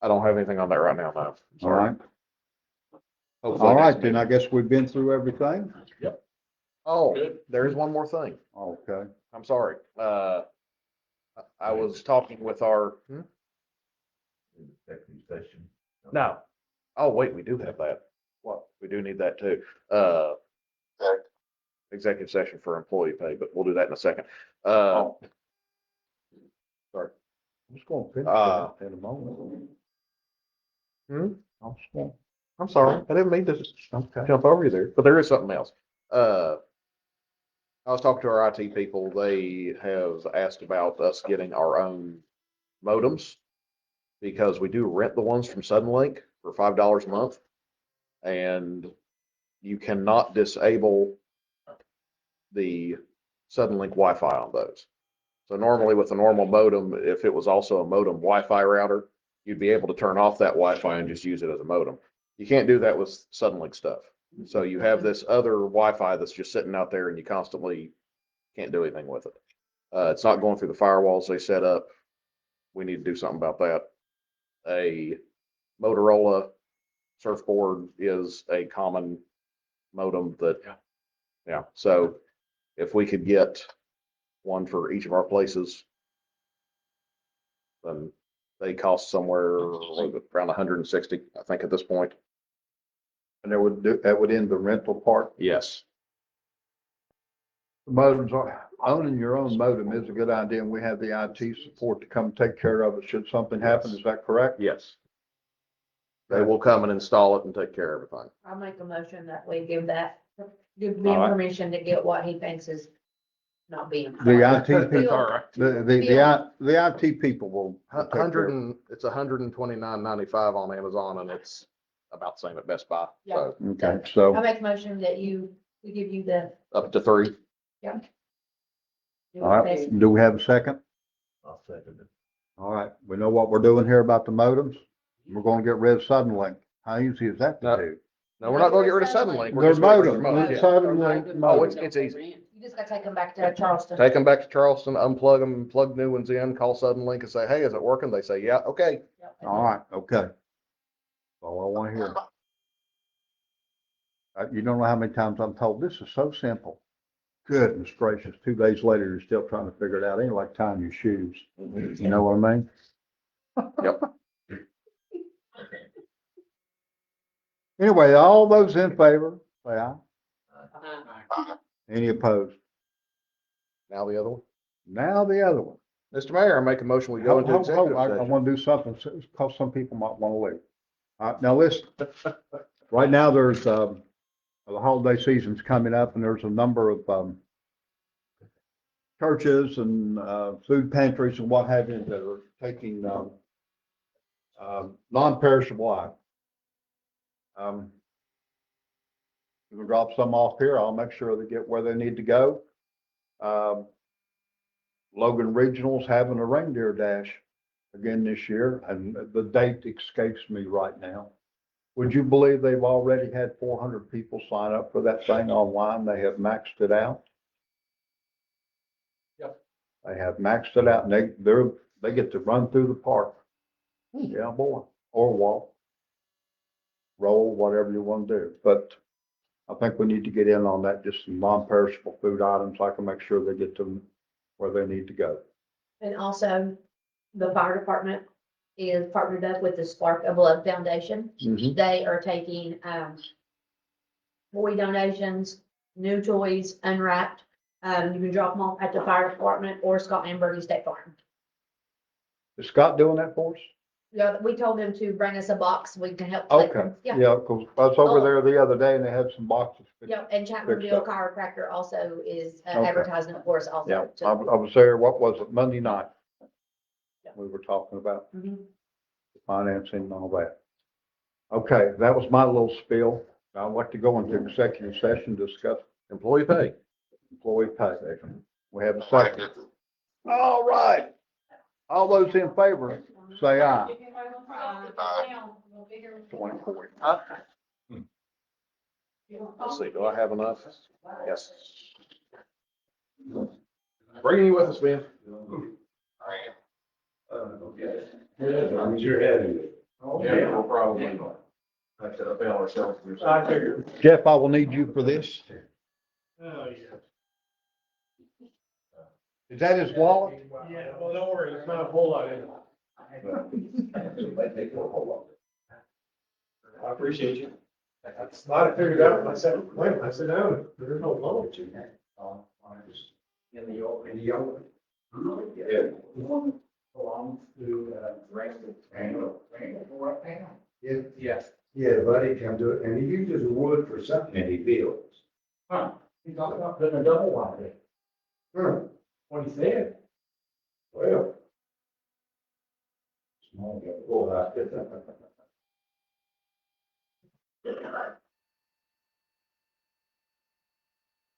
I don't have anything on that right now, no. I'm All sorry. right, Hopefully all next right, then meeting. I guess we've been through everything. Oh, Good. there's one more thing. Okay, I'm sorry. I was talking with our, Executive session. no. Oh, wait, we do have that. Well, we do need that too. Executive session for employee pay, but we'll do that in a second. Sorry. I'm just gonna finish that in a moment. I'm just gonna. I'm sorry. I didn't mean to jump over you there, but there is something else. I was talking to our IT people. They have asked about us getting our own modems because we do rent the ones from Suddenlink for $5 a month. And you cannot disable the Suddenlink Wi-Fi on those. So normally with a normal modem, if it was also a modem Wi-Fi router, you'd be able to turn off that Wi-Fi and just use it as a modem. You can't do that with Suddenlink stuff. So you have this other Wi-Fi that's just sitting out there and you constantly can't do anything with it. It's not going through the firewalls they set up. We need to do something about that. A Motorola Surfboard is a common modem that, yeah. So if we could get one for each of our places, then they cost somewhere around 160, I think, at this point. And that would end the rental part. Yes. Modems are, owning your own modem is a good idea, and we have the IT support to come take care of it should something happen. Is that correct? Yes. They will come and install it and take care of everything. I'll make a motion that we give give All me right. permission to get what he thinks is not being. The IT people, All right. the IT people will. take care of it. It's $129.95 on Amazon and it's about the same at Best Buy. So Okay, so. I make a motion that we give you the. up to 3. All right, do we have a second? I'll second it. All right, we know what we're doing here about the modems. We're gonna get rid of Suddenlink. How easy is that to No. do? No, we're not gonna get rid of Suddenlink. We're Their just gonna modem, get rid of the yeah. Suddenlink Oh, modem. it's easy. You just gotta take them back to Charleston. Take them back to Charleston, unplug them, plug new ones in, call Suddenlink and say, hey, is it working? They say, yeah, okay. Yep. All right, okay. That's all I wanna hear. You don't know how many times I'm told, this is so simple. Goodness gracious, 2 days later, you're still trying to figure it out. Ain't like tying your shoes. You know what I mean? Yep. Anyway, all those in favor, say aye. Any opposed? Now the other one. Now the other one. Mr. Mayor, I make a motion, we go into executive I session. want to do something, because some people might want to leave. Now listen, right now there's, the holiday season's coming up and there's a number of, churches and, food pantries and what have you that are taking, non-perishable items. We'll drop some off here. I'll make sure they get where they need to go. Logan Regional's having a reindeer dash again this year, and the date escapes me right now. Would you believe they've already had 400 people sign up for that thing online? They have maxed it out. Yep. They have maxed it out, and they get to run through the park. Yeah, boy, or walk, roll, whatever you want to do. But I think we need to get in on that, just some non-perishable food items. I can make sure they get to where they need to go. And also, the fire department is partnered up with the Spark of Love Foundation. Mhm. They are taking, toy donations, new toys, unwrapped. You can drop them off at the fire department or Scott and Bertie State Farm. Is Scott doing that for us? Yeah, we told them to bring us a box, we can help. collect Okay, them. Yeah, yeah, because I was over there the other day and they had some boxes. yeah, and Chapmanville Chiropractor also is Okay. advertising it for us also. Yeah, too. I was there, what was it, Monday night? Yeah. We were talking about Mhm. financing and all that. Okay, that was my little spiel. I'd like to go into executive session, discuss Employee pay. employee pay. We have a second. All right. All those in favor, say aye. 24. Let's see, do I have enough? Yes. Bring you with us, Ben. I'm sure having it. Yeah, we'll probably. Like to avail ourselves. I figured. Jeff, I will need you for this. Oh, yeah. Is that his wallet? Yeah, well, don't worry, it's not a whole lot in it. I appreciate you. I thought I figured out when I said, wait, I said, no, there's no loan. In the old. Yeah. Belongs to, Yes. Yeah, buddy come to it, and he uses wood for something that he builds. huh, he talked about putting a double wide in. Hmm, What he said. well. Small guy, oh, I did that.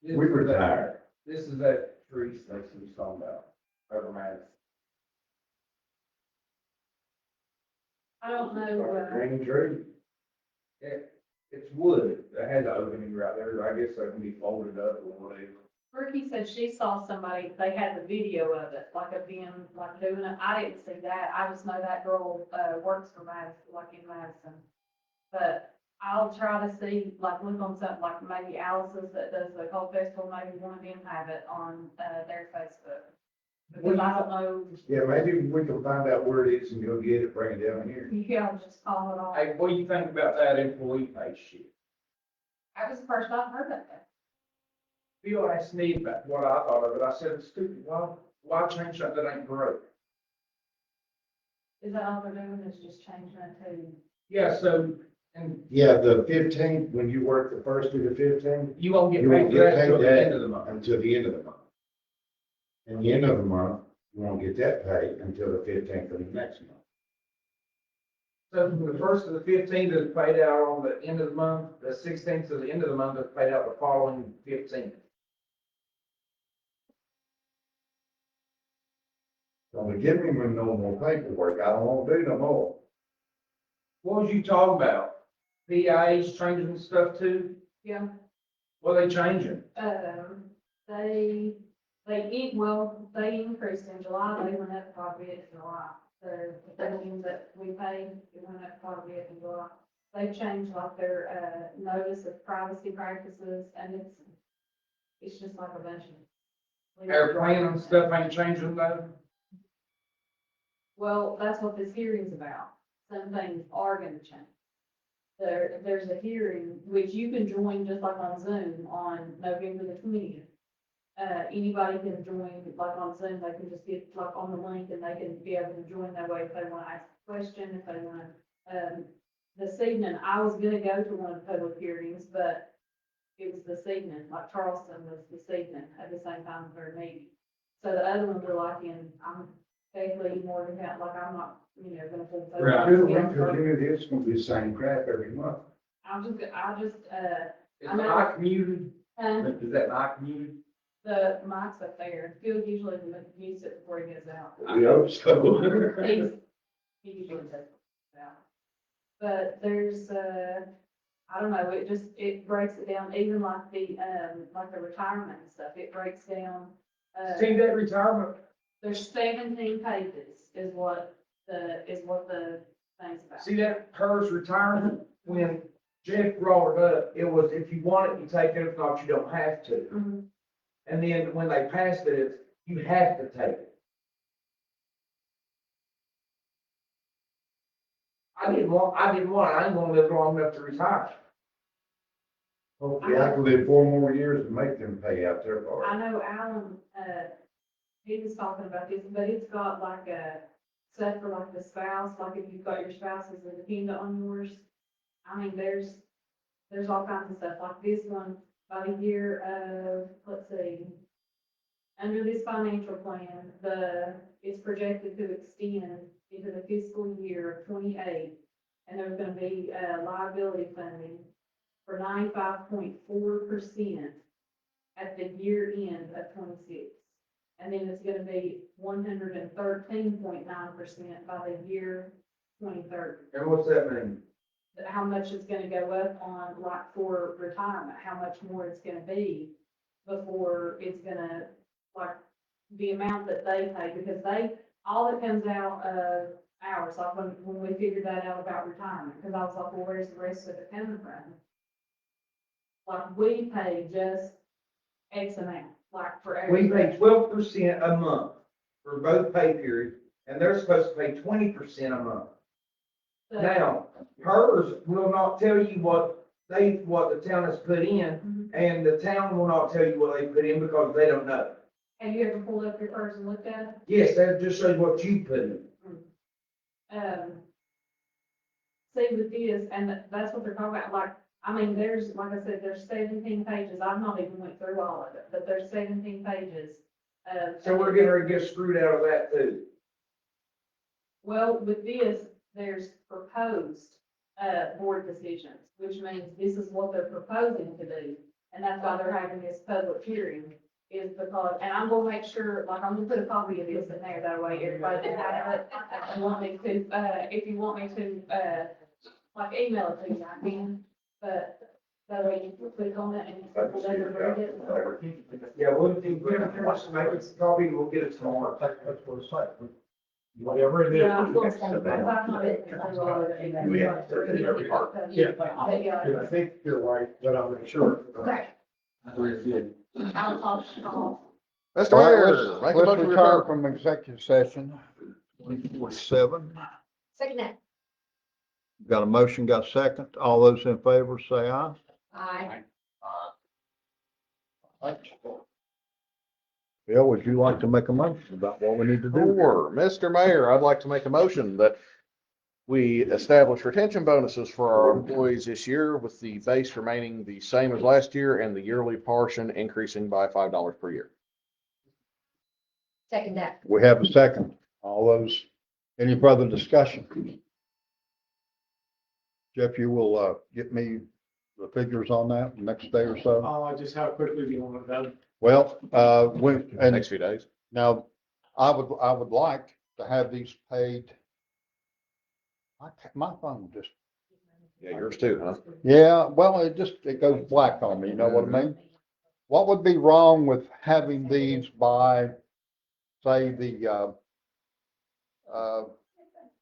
We retired. This is that tree Stacy was talking about, over I don't know, Green tree. It's wood that has an opening right there. I guess that can be folded up or whatever. Ricky said she saw somebody, they had the video of it, like of being, like doing it. I didn't see that. I just know that girl, works for Madison, like in Madison. But I'll try to see, like, look on something like maybe Alice's that does the Cold Festival, maybe one of them have it on, their Facebook. Because I don't know, Yeah, maybe we can find out where it is and go get it, bring it down here. yeah, just call it off. Hey, what do you think about that employee pay shit? That was the first I've heard of it. Bill asked me about what I thought of it. I said, it's stupid. Why change something that ain't broke? Is that all they're doing is just changing it to Yeah, so, and Yeah, the 15th, when you work the 1st through the 15th, you won't get you paid won't for get that paid until the that end of the month. until the end of the month. And the end of the month, you won't get that pay until the 15th of the next month. So from the first to the 15th is paid out on the end of the month, the 16th to the end of the month is paid out the following 15th. Don't give me no more paperwork. I don't want to do no more. What was you talking about? PIA's changing stuff too? Yeah. What are they changing? They increased in July, they went up quite a bit in July. So the things that we paid, it went up quite a bit in July. They changed like their, notice of privacy practices, and it's just like a bunch of. Our plan and stuff ain't changing though? Well, that's what this hearing's about. Some things are gonna change. There's a hearing, which you can join just like on Zoom on November the 20th. Anybody can join, like on Zoom, they can just get like on the link and they can be able to join that way if they want to ask a question, if they want to. This evening, I was gonna go to one of the public hearings, but it was this evening, like Charleston was this evening at the same time as their meeting. So the other ones are like I'm technically Morgan County, like I'm not, gonna pull. Right. It's going to be the same crap every month. I just, Is I the know. mic muted? um, Is that mic muted? the mic's up there. Phil usually mutes it before he goes out. We hope so. He usually does it out. But there's, I don't know, it breaks it down, even like the retirement and stuff, it breaks down. See that retirement? There's 17 pages is what the thing's about. See that PERS retirement? When Jeff brought it up, it was if you want it, you take it, if not, you don't have to. Mhm. And then when they passed it, you have to take it. I ain't gonna live long enough to retire. Hopefully I can live 4 more years and make them pay out their part. I know Alan, he was talking about this, but it's got like a stuff for like the spouse, like if you've got your spouse as a dependent on yours. I mean, there's all kinds of stuff, like this one, by the year of, let's see, under this financial plan, it's projected to extend into the fiscal year of 28, and there's gonna be, liability funding for 95.4% at the year end of 26. And then it's gonna be 113.9% by the year 2030. And what's that mean? How much it's gonna go up on, like, for retirement, how much more it's gonna be before it's gonna, like, the amount that they pay, because all that comes out of ours, like when we figured that out about retirement, because I was like, well, where's the rest of it coming from? Like, we pay just X amount, like, for every. We pay 12% a month for both pay periods, and they're supposed to pay 20% a month. So- Now, hers will not tell you what the town has put in, Mhm. and the town will not tell you what they put in because they don't know. Have you ever pulled up your purse and looked at it? Yes, that just shows what you put in. See with this, and that's what they're talking about, like, I mean, there's, like I said, there's 17 pages, I've not even went through all of it, but there's 17 pages. So we're getting ready to get screwed out of that too. Well, with this, there's proposed, board decisions, which means this is what they're proposing to do. And that's why they're having this public hearing, is because, and I'm gonna make sure, like, I'm gonna put a copy of this in there, that way everybody can have it. If you want me to, like, email it to you, I can, but that way you can click on it and you can read it. Yeah, we'll make it a copy, we'll get it tomorrow. That's what it's like. Whatever it is. Yeah, I'm gonna say, I'm not in control of it. We have to do every part. Yeah. Yeah. I think you're right, but I'm not sure. Okay. I'll talk. Mr. All right, Mayor, let's make a motion to return return. from executive session. 47. Second that. Got a motion, got a second. All those in favor say aye. Aye. Bill, would you like to make a motion about what we need to do? Sure. Mr. Mayor, I'd like to make a motion that We established retention bonuses for our employees this year with the base remaining the same as last year and the yearly portion increasing by $5 per year. Second that. We have a second. All those, any further discussion? Jeff, you will, get me the figures on that next day or so? Just how quickly do you want it done? Well, and Next few days. now, I would like to have these paid. My phone just, Yeah, yours too, huh? yeah, well, it goes black on me, you know what I mean? What would be wrong with having these by, say, the,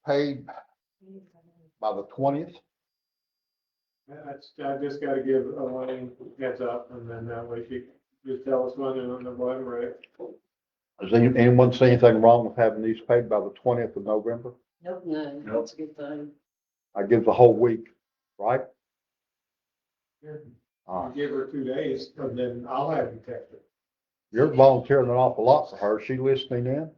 paid by the 20th? I just gotta give Elaine heads up, and then that way she just tell us when and then we'll have it ready. Does anyone see anything wrong with having these paid by the 20th of November? Nope. No, that's a good thing. I give the whole week, right? You give her 2 days, and then I'll have you text her. You're volunteering an awful lot for her. Is she listening in?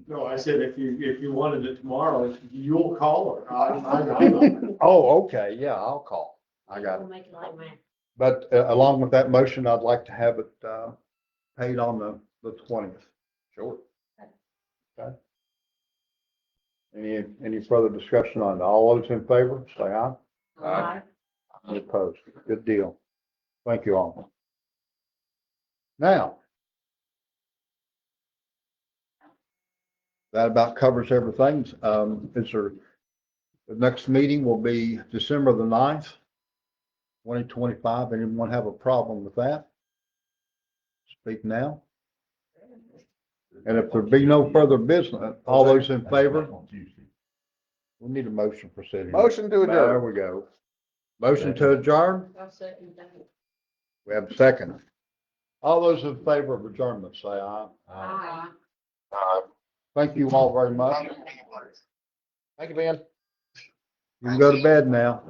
No, I said if you wanted it tomorrow, you'll call her. I'm not. Oh, okay, yeah, I'll call. I got it. We'll make it like that. But along with that motion, I'd like to have it paid on the 20th. Sure. Okay. Any further discussion on it? All those in favor, say aye. Aye. Any opposed? Good deal. Thank you all. Now, that about covers everything. The next meeting will be December the 9th, 2025. Anyone have a problem with that? Speak now. And if there be no further business, all those in favor? On Tuesday. We need a motion for sitting. Motion to There adjourn. we go. Motion to adjourn. I'll second that. We have a second. All those in favor of adjournment, say aye. Aye. Thank you all very much. Thank you, Ben. You can go to bed now.